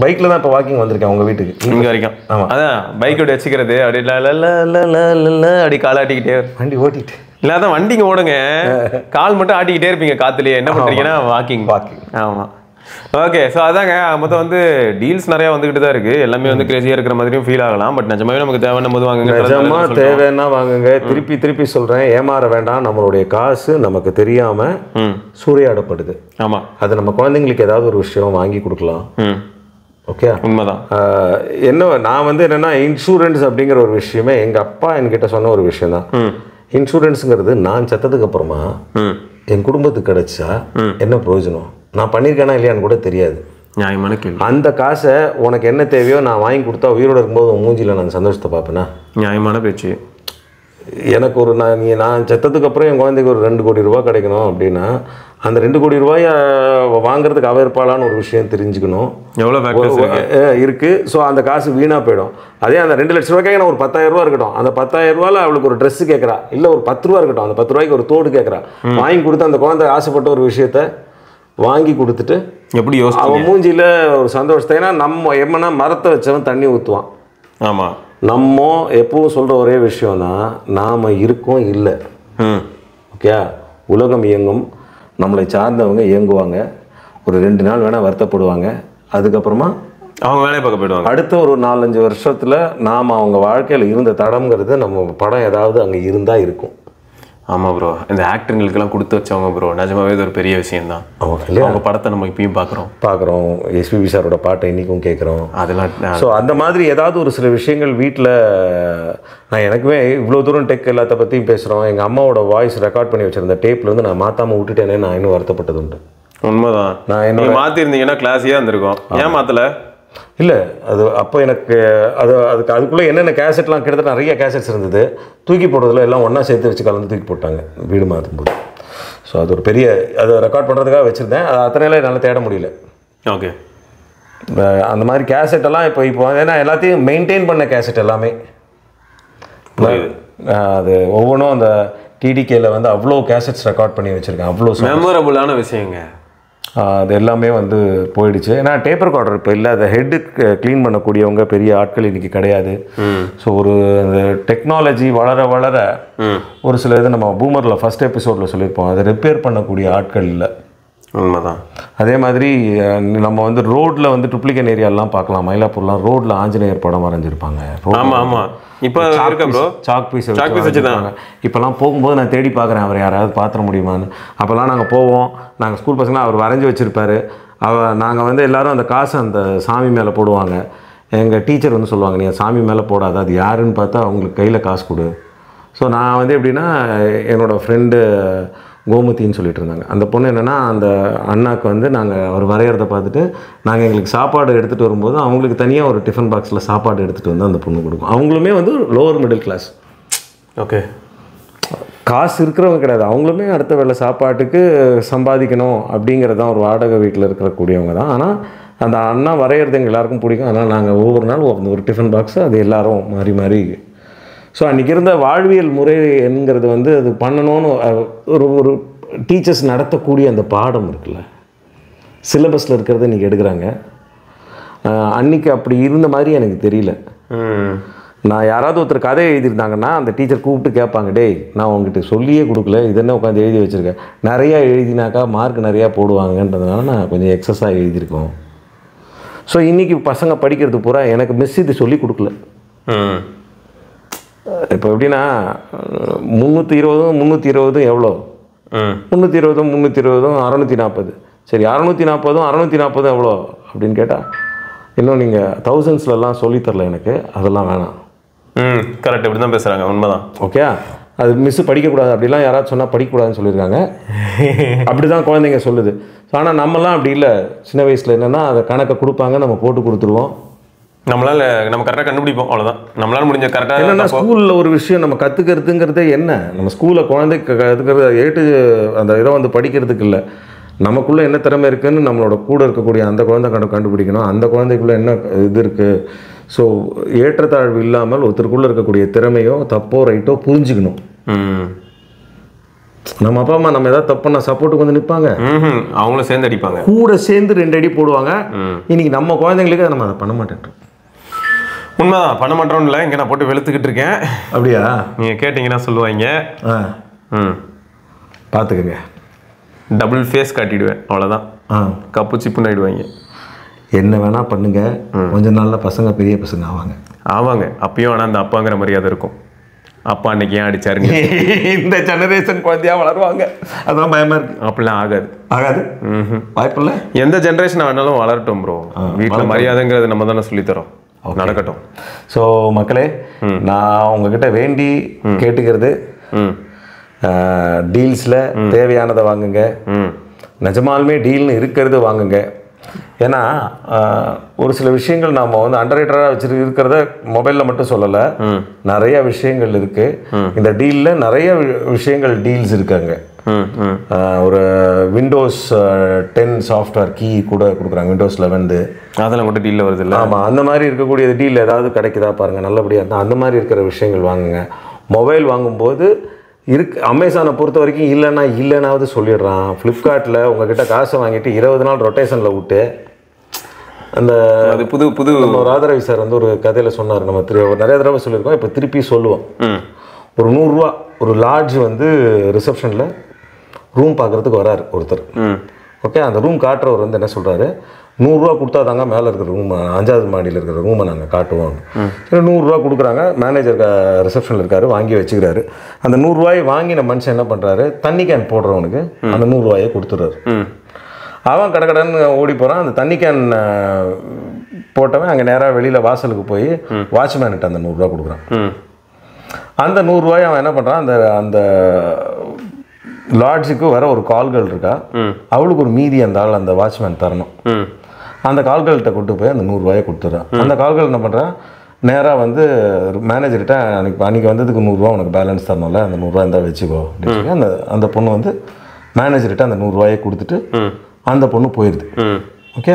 பைக்கில் தான் இப்போ வாக்கிங் வந்திருக்கேன் உங்கள் வீட்டுக்கு இங்கே வரைக்கும். ஆமாம், அதான் பைக்கோட வச்சுக்கிறது அப்படி அப்படி காலை ஆட்டிக்கிட்டே வண்டி ஓட்டிட்டு இல்லாத வண்டிங்க ஓடுங்க, கால் மட்டும் ஆட்டிக்கிட்டே இருப்பீங்க காத்துலேயே. என்ன பண்ணுறீங்கன்னா வாக்கிங். ஆமாம். ஓகே. ஸோ அதாங்க மொத்தம் வந்து டீல்ஸ் நிறையா வந்துக்கிட்டு தான் இருக்குது. எல்லாமே வந்து கிரேசியாக இருக்கிற மாதிரியும் ஃபீல் ஆகலாம். பட் நிஜமாவே நமக்கு தேவைன்னும் போது வாங்குங்க, நிஜமாக தேவைன்னா வாங்குங்க. திருப்பி சொல்கிறேன், ஏமாற வேண்டாம். நம்மளுடைய காசு நமக்கு தெரியாமல் சூறையாடப்படுது. ஆமாம், அது நம்ம குழந்தைங்களுக்கு ஏதாவது ஒரு விஷயம் வாங்கி கொடுக்கலாம். ஓகே, உண்மைதான். நான் வந்து என்னென்னா, இன்சூரன்ஸ் அப்படிங்கிற ஒரு விஷயமே எங்கள் அப்பா என்கிட்ட சொன்ன ஒரு விஷயம் தான். இன்சூரன்ஸுங்கிறது நான் செத்ததுக்கு அப்புறமா என் குடும்பத்துக்கு கிடைச்சா என்ன பிரயோஜனம், நான் பண்ணியிருக்கேனா இல்லையான்னு கூட தெரியாது. நியாயமான கேள்வி. அந்த காசை உனக்கு என்ன தேவையோ நான் வாங்கி கொடுத்தா உயிரோடு இருக்கும்போது மூஞ்சியில் நான் சந்தோஷத்தை பார்ப்பேனா? நியாயமான பேச்சு. எனக்கு ஒரு நான் செத்ததுக்கு அப்புறம் என் குழந்தைக்கு ஒரு 2 கோடி ரூபா கிடைக்கணும் அப்படின்னா அந்த 2 கோடி ரூபாயை வாங்குறதுக்கு அவர்ப்பாலான்னு ஒரு விஷயம் தெரிஞ்சுக்கணும். எவ்வளோ இருக்குது. ஸோ அந்த காசு வீணாக போயிடும். அதே அந்த 2 லட்ச ரூபாய்க்காக நான் ஒரு 10,000 ரூபா இருக்கட்டும், அந்த 10,000 ரூபாயில் அவளுக்கு ஒரு ட்ரெஸ்ஸு கேட்குறா, இல்லை ஒரு 10 ரூபா இருக்கட்டும், அந்த 10 ரூபாய்க்கு ஒரு தோடு கேட்குறா, வாங்கி கொடுத்து அந்த குழந்தை ஆசைப்பட்ட ஒரு விஷயத்த வாங்கி கொடுத்துட்டு எப்படி அவன் மூஞ்சியில் ஒரு சந்தோஷத்தை. ஏன்னா நம்ம எம்மனா மரத்தை வச்சவன் தண்ணி ஊற்றுவான். ஆமாம், நம்ம எப்பவும் சொல்கிற ஒரே விஷயம்னா நாம் இருக்கோம் இல்லை. ஓகே, உலகம் இயங்கும், நம்மளை சார்ந்தவங்க இயங்குவாங்க, ஒரு 2 நாள் வேணால் வருத்தப்படுவாங்க, அதுக்கப்புறமா அவங்க வேலையை பார்க்க போயிடுவாங்க. அடுத்த ஒரு 4-5 வருஷத்தில் நாம் அவங்க வாழ்க்கையில் இருந்த தடம்ங்கிறது நம்ம படம் ஏதாவது அங்கே இருந்தால் இருக்கும். ஆமாம் ப்ரோ, இந்த ஆக்டருங்களுக்கெல்லாம் கொடுத்து வச்சவங்க ப்ரோ, நிஜமாவே இது ஒரு பெரிய விஷயம்தான். அவங்க படத்தை நம்ம இப்பயும் பார்க்குறோம். எஸ்பிபி சாரோட பாட்டை இன்றைக்கும் கேட்குறோம். அதெல்லாம் ஸோ அந்த மாதிரி ஏதாவது ஒரு சில விஷயங்கள் வீட்டில் நான் எனக்குமே இவ்வளோ தூரம் டெக் எல்லாத்த பற்றியும் பேசுகிறோம். எங்கள் அம்மாவோட வாய்ஸ் ரெக்கார்ட் பண்ணி வச்சுருந்த டேப்பில் வந்து நான் மாற்றாமல் விட்டுட்டேனே, நான் இன்னும் வருத்தப்பட்டது உண்டு. உண்மைதான். நான் என்ன மாற்றிருந்தீங்கன்னா கிளாஸியாக இருந்திருக்கோம். ஏன் மாற்றலை? இல்லை, அது அப்போ எனக்கு அதுக்குள்ளே என்னென்ன கேசட்லாம் கிட்டத்தட்ட நிறைய கேசட்ஸ் இருந்தது. தூக்கி போடுறதுல எல்லாம் ஒன்றா சேர்த்து வச்சு கலந்து தூக்கி போட்டாங்க வீடு மாற்றும்போது. ஸோ அது ஒரு பெரிய அதை ரெக்கார்ட் பண்ணுறதுக்காக வச்சுருந்தேன். அது அத்தனையில என்னால் தேட முடியல. ஓகே, அந்த மாதிரி கேசட்டெல்லாம் இப்போ ஏன்னா எல்லாத்தையும் மெயின்டைன் பண்ண கேசட் எல்லாமே அது ஒவ்வொன்றும் அந்த டிடிகேல வந்து அவ்வளோ கேசட்ஸ் ரெக்கார்ட் பண்ணி வச்சுருக்கேன். அவ்வளோ மெமரபுளான விஷயங்க. அது எல்லாமே வந்து போயிடுச்சு. ஏன்னா டேப் ரெக்கார்டர் இப்போ இல்லை, அதை ஹெட்டு க்ளீன் பண்ணக்கூடியவங்க பெரிய ஆட்கள் இன்றைக்கி கிடையாது. ஸோ ஒரு அந்த டெக்னாலஜி வளர ஒரு சில இது நம்ம பூமரில் ஃபஸ்ட் எபிசோடில் சொல்லியிருப்போம், அதை ரிப்பேர் பண்ணக்கூடிய ஆட்கள் இல்லை. உண்மைதான். அதே மாதிரி நம்ம வந்து ரோட்டில் வந்து ட்ரிப்ளிகன் ஏரியாலாம் பார்க்கலாம். மயிலாப்பூர்லாம் ரோட்டில் ஆஞ்சநேயர் படம் வரைஞ்சிருப்பாங்க. ஆமாம் ஆமாம். இப்போ இருக்க ப்ரோ சாக் பீஸ் வச்சுருக்காங்க. இப்போலாம் போகும்போது நான் தேடி பார்க்குறேன் அவர் யாராவது பார்த்துட முடியுமான்னு. அப்போல்லாம் நாங்கள் போவோம், நாங்கள் ஸ்கூல் பசங்களாம் அவர் வரைஞ்சி வச்சுருப்பாரு. நாங்கள் வந்து எல்லோரும் அந்த காசை அந்த சாமி மேலே போடுவாங்க. எங்கள் டீச்சர் வந்து சொல்லுவாங்க, நீ சாமி மேலே போடாது, அது யாருன்னு பார்த்தா அவங்களுக்கு கையில் காசு கொடு. ஸோ நான் வந்து எப்படின்னா என்னோடய ஃப்ரெண்டு கோமதின்னு சொல்லிட்டு இருந்தாங்க. அந்த பொண்ணு என்னென்னா அந்த அண்ணாக்கு வந்து நாங்கள் அவர் வரைகிறத பார்த்துட்டு நாங்கள் எங்களுக்கு சாப்பாடு எடுத்துகிட்டு வரும்போது அவங்களுக்கு தனியாக ஒரு டிஃபன் பாக்ஸில் சாப்பாடு எடுத்துகிட்டு வந்து அந்த பொண்ணு கொடுக்கும். அவங்களுமே வந்து லோவர் மிடில் கிளாஸ். ஓகே, காசு இருக்கிறவங்க கிடையாது. அவங்களுமே அடுத்த வேளை சாப்பாட்டுக்கு சம்பாதிக்கணும் அப்படிங்கிறதான் ஒரு வாடகை வீட்டில் இருக்கக்கூடியவங்க தான். ஆனால் அந்த அண்ணா வரைகிறது எங்கள் எல்லாருக்கும் பிடிக்கும். அதனால் நாங்கள் ஒவ்வொரு நாள் ஒரு டிஃபன் பாக்ஸு அது எல்லோரும் மாறி மாறி. ஸோ அன்றைக்கி இருந்த வாழ்வியல் முறை என்கிறது வந்து அது பண்ணணும்னு ஒரு டீச்சர்ஸ் நடத்தக்கூடிய அந்த பாடம் இருக்குல்ல, சிலபஸில் இருக்கிறத இன்றைக்கி எடுக்கிறாங்க. அன்றைக்கி அப்படி இருந்த மாதிரி எனக்கு தெரியல. நான் யாராவது ஒருத்தர் கதை எழுதியிருந்தாங்கன்னா அந்த டீச்சர் கூப்பிட்டு கேட்பாங்க, டேய் நான் உங்ககிட்ட சொல்லியே கொடுக்கல, இது என்ன உட்காந்து எழுதி வச்சுருக்கேன். நிறையா எழுதினாக்கா மார்க் நிறையா போடுவாங்கன்றதுனால நான் கொஞ்சம் எக்ஸஸாக எழுதியிருக்கோம். ஸோ இன்றைக்கி பசங்க படிக்கிறது பூரா எனக்கு மிஸ் இது சொல்லி கொடுக்கல. இப்போ எப்படின்னா 320 எவ்வளோ, 320 640. சரி 640 எவ்வளோ அப்படின்னு கேட்டால் இன்னும் நீங்கள் தௌசண்ட்ஸ்லாம் சொல்லித்தரல எனக்கு, அதெல்லாம் வேணாம். கரெக்ட், இப்படி தான் பேசுகிறாங்க, உண்மைதான். ஓகே, அது மிஸ்ஸு படிக்கக்கூடாது அப்படிலாம் யாராவது சொன்னால் படிக்கக்கூடாதுன்னு சொல்லியிருக்காங்க. அப்படி தான் குழந்தைங்க சொல்லுது. ஆனால் நம்மலாம் அப்படி இல்லை. சின்ன வயசில் என்னென்னா அதை கணக்கை கொடுப்பாங்க, நம்ம போட்டு கொடுத்துருவோம். நம்ம கரெக்டாக கண்டுபிடிப்போம், அவ்வளோதான். நம்மளால முடிஞ்ச கரெக்டாக என்னென்னா ஸ்கூலில் ஒரு விஷயம் நம்ம கற்றுக்கிறதுங்கிறதே என்ன, நம்ம ஸ்கூலில் குழந்தைக்கு கற்றுக்கிறது அந்த இதை வந்து படிக்கிறதுக்கு இல்லை, நமக்குள்ளே என்ன திறமை இருக்குதுன்னு நம்மளோட கூட இருக்கக்கூடிய அந்த குழந்தை கண்டுபிடிக்கணும். அந்த குழந்தைக்குள்ளே என்ன இது இருக்குது. ஸோ ஏற்றத்தாழ்வு இல்லாமல் ஒருத்தருக்குள்ளே இருக்கக்கூடிய திறமையோ தப்போ ரைட்டோ புரிஞ்சுக்கணும். நம்ம அப்பா அம்மா நம்ம ஏதாவது தப்புன்னா சப்போர்ட்டுக்கு வந்து நிற்பாங்க, அவங்களும் சேர்ந்து அடிப்பாங்க, கூட சேர்ந்து 2 அடி போடுவாங்க. இன்னைக்கு நம்ம குழந்தைங்களுக்கு நம்ம அதை பண்ண மாட்டேன். உண்மைதான், பண்ண மாட்டோம்னு இல்லை, இங்கே நான் போட்டு வெளுத்துக்கிட்டு இருக்கேன். அப்படியா? நீங்கள் கேட்டிங்கன்னா சொல்லுவாங்க. பார்த்துக்கங்க, டபுள் ஃபேஸ் காட்டிடுவேன், அவ்வளோதான். கப்பு சிப்புன்னு ஆகிடுவாங்க. என்ன வேணால் பண்ணுங்க, கொஞ்ச நாளில் பசங்க பெரிய பசங்க ஆவாங்க. அப்பயும் ஆனால் அந்த அப்பாங்கிற மரியாதை இருக்கும். அப்பா அன்னைக்கு ஏன் அடிச்சாருங்க, இந்த ஜெனரேஷன் குழந்தையா வளருவாங்க. அதான் பயமா இருக்கு. அப்படிலாம் ஆகாது. வாய்ப்பில்லை. எந்த ஜெனரேஷன் வேணாலும் வளரட்டும் ப்ரோ. வீட்டில் மரியாதைங்கிறது நம்ம தானே சொல்லித்தரோம், நடக்கட்டும். ஸோ மக்களே, நான் உங்ககிட்ட வேண்டி கேட்டுக்கிறது, டீல்ஸில் தேவையானதை வாங்குங்க. நிஜமாலுமே டீல்னு இருக்கிறது வாங்குங்க. ஏன்னா ஒரு சில விஷயங்கள் நாம் வந்து அண்டர்ரேட்டடாக இருக்கிறத மொபைலில் மட்டும் சொல்லலை, நிறைய விஷயங்கள் இருக்குது இந்த டீலில். நிறைய விஷயங்கள் டீல்ஸ் இருக்காங்க. ஒரு விண்டோஸ் 10 சாஃப்ட்வேர் கீ கூட கொடுக்குறாங்க, விண்டோஸ் 11 அதெல்லாம் கூட டீலில் வருது இல்லை? ஆமாம், அந்த மாதிரி இருக்கக்கூடிய டீல் ஏதாவது கிடைக்குதா பாருங்கள், நல்லபடியாக இருந்தால் அந்த மாதிரி இருக்கிற விஷயங்கள் வாங்குங்க. மொபைல் வாங்கும்போது அமேசானை பொறுத்த வரைக்கும் இல்லைனாவது சொல்லிடுறான். ஃப்ளிப்கார்ட்டில் உங்ககிட்ட காசை வாங்கிட்டு 20 நாள் ரொட்டேஷனில் விட்டு அந்த அது புது நம்ம ராதாரவி சார் வந்து ஒரு கதையில் சொன்னார், நம்ம நிறைய தடவை சொல்லியிருக்கோம், இப்போ திருப்பி சொல்லுவோம். ஒரு 100 ரூபா ஒரு லாட்ஜ் வந்து ரிசப்ஷனில் ரூம் பார்க்குறதுக்கு வராரு ஒருத்தர். ஓகே, அந்த ரூம் காட்டுறவர் வந்து என்ன சொல்கிறாரு, 100 ரூபா கொடுத்தா தாங்க மேலே இருக்கிற ரூம் 5வது மாடியில் இருக்கிற ரூமை நாங்கள் காட்டுவோம். சரி 100 ரூபா கொடுக்குறாங்க. மேனேஜர் ரிசப்ஷனில் இருக்காரு, வாங்கி வச்சுக்கிறாரு. அந்த 100 ரூபாயை வாங்கின மனுஷன் என்ன பண்ணுறாரு, தண்ணி கேன் போடுறவனுக்கு அந்த 100 ரூபாயை கொடுத்துட்றாரு. அவன் கடன்னு ஓடி போகிறான். அந்த தண்ணி கேன் போட்டவன் அங்கே நேராக வெளியில் வாசலுக்கு போய் வாட்ச்மேன்கிட்ட அந்த 100 ரூபா கொடுக்குறான். அந்த 100 ரூபாயை அவன் என்ன பண்ணுறான், அந்த லாட்ஜுக்கு வர ஒரு கால்கள் இருக்கா, அவளுக்கு ஒரு மீதி அந்த ஆள் அந்த வாட்ச்மேன் தரணும். அந்த கால்கள்கிட்ட கொண்டு போய் அந்த 100 ரூபாயை கொடுத்துட்றான். அந்த கால்கள் என்ன பண்ணுறான், நேராக வந்து மேனேஜர்கிட்ட அன்றைக்கி வந்ததுக்கு 100 ரூபா உனக்கு பேலன்ஸ் தரணும்ல, அந்த 100 ரூபா இருந்தால் வச்சுக்கோ அப்படின்னு அந்த பொண்ணு வந்து மேனேஜர்கிட்ட அந்த 100 ரூபாயை கொடுத்துட்டு அந்த பொண்ணு போயிடுது. ஓகே,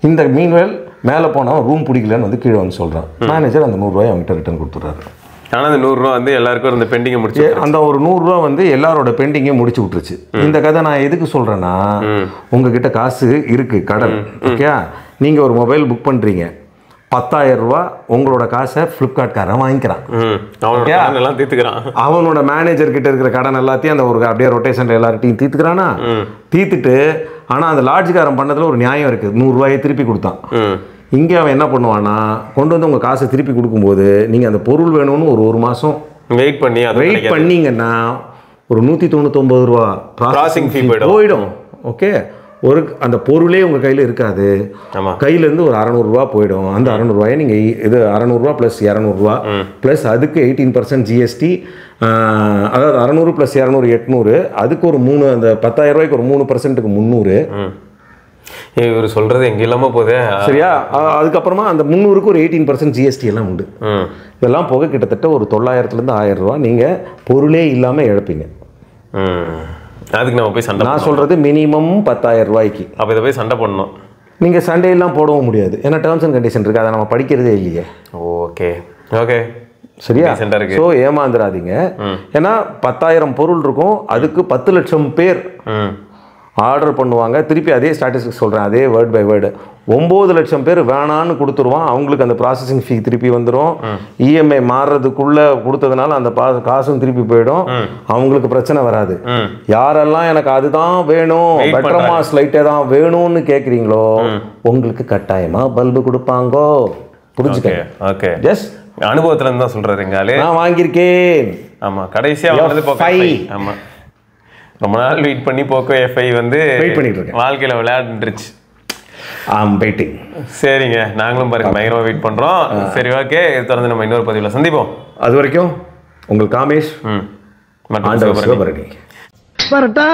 இந்த மீன்வேல் மேலே போனால் ரூம் பிடிக்கலன்னு வந்து கீழே வந்து சொல்கிறான். மேனேஜர் அந்த 100 ரூபாயை அவங்ககிட்ட ரிட்டர்ன் கொடுத்துட்றாரு. ஆனால் அந்த 100 ரூபா வந்து எல்லாருக்கும் அந்த பெண்டிங்கை முடிச்சு, அந்த ஒரு 100 ரூபா வந்து எல்லாரோட பெண்டிங்கையும் முடிச்சு விட்டுருச்சு. இந்த கதை நான் எதுக்கு சொல்கிறேன்னா, உங்ககிட்ட காசு இருக்குது, கடன். ஓகே, நீங்கள் ஒரு மொபைல் புக் பண்ணுறீங்க, 10,000 ரூபா உங்களோட காசை ஃப்ளிப்கார்ட்காரன் வாங்கிக்கிறான். எல்லாம் தீர்த்துக்கிறான். அவனோட மேனேஜர் கிட்ட இருக்கிற கடன் எல்லாத்தையும் அந்த ஒரு அப்படியே ரொட்டேஷன் எல்லார்ட்டையும் தீர்த்துக்கிறானா. தீர்த்துட்டு ஆனால் அந்த லாட்ஜுக்காரன் பண்ணதில் ஒரு நியாயம் இருக்குது. 100 ரூபாயை திருப்பி கொடுத்தான். இங்கே அவன் என்ன பண்ணுவான்னா, கொண்டு வந்து உங்கள் காசை திருப்பி கொடுக்கும்போது நீங்கள் அந்த பொருள் வேணும்னு ஒரு மாதம் வெயிட் பண்ணிங்கன்னா ஒரு 199 ரூபா ப்ராசஸிங் ஃபீ போயிடும். ஓகே, அந்த பொருளே உங்கள் கையில் இருக்காது. கையிலேருந்து ஒரு 600 ரூபா போயிடும். அந்த 600 ரூபாயை நீங்கள் இது 600 ரூபா ப்ளஸ் 200 ரூபா ப்ளஸ் அதுக்கு 18% ஜிஎஸ்டி, அதாவது 600 ப்ளஸ் 200 800, அதுக்கு ஒரு 3, அந்த 10,000 ரூபாய்க்கு ஒரு 3%க்கு 300. இவர் சொல்றது எங்க இல்லாம போதே. சரியா? அதுக்கப்புறமா அந்த 300க்கு ஒரு 18% ஜிஎஸ்டி எல்லாம் உண்டு. இதெல்லாம் போக கிட்டத்தட்ட ஒரு 900லேருந்து 1000 ரூபா நீங்கள் பொருளே இல்லாமல் இழப்பீங்க. அதுக்கு நம்ம போய் சண்டை, நான் சொல்கிறது மினிமம் 10,000 ரூபாய்க்கு. அப்போ இதை போய் சண்டை பண்ணணும். நீங்கள் சண்டையெல்லாம் போடவும் முடியாது, ஏன்னா டேர்ம்ஸ் அண்ட் கண்டிஷன் இருக்குது, அதை நம்ம படிக்கிறதே இல்லையே. ஓகே ஓகே, சரியா? ஸோ ஏமாந்துடாதீங்க. ஏன்னா 10,000 பொருள் இருக்கும், அதுக்கு 10 லட்சம் பேர் ஆர்டர் பண்ணுவாங்க. திருப்பி அதே ஸ்டாட்டிஸ்டிக்ஸ் சொல்கிறேன், அதே வேர்ட் பை வேர்டு. 9 லட்சம் பேர் வேணான்னு கொடுத்துருவான். அவங்களுக்கு அந்த ப்ராசஸிங் ஃபீ திருப்பி வந்துடும். இஎம்ஐ மாறுறதுக்குள்ளே கொடுத்ததுனால அந்த காசும் திருப்பி போயிடும். அவங்களுக்கு பிரச்சனை வராது. யாரெல்லாம் எனக்கு அதுதான் வேணும், பெட்ரமாஸ் லைட்டே தான் வேணும்னு கேட்குறீங்களோ, உங்களுக்கு கட்டாயமாக பல்பு கொடுப்பாங்கோ. புரிஞ்சுக்கங்க. ஓகே, ஜஸ்ட் அனுபவத்துல இருந்து தான் சொல்கிறேங்க. நான் வாங்கியிருக்கேன். ஆமாம், கடைசியாக ஆமாம், ரொம்ப நாள் வெயிட் பண்ணி போக்கோ எஃப்ஐ வந்து வெயிட் பண்ணிட்டு இருக்கேன். வாழ்க்கையில் விளையாண்டுருச்சு. வெயிட்டிங். சரிங்க, நாங்களும் பாருங்க பயங்கரமாக வெயிட் பண்ணுறோம். சரி, ஓகே, தொடர்ந்து நம்ம இன்னொரு பதிவில் சந்திப்போம். அது வரைக்கும் உங்கள் காமேஷ் மற்றும் வரட்டா.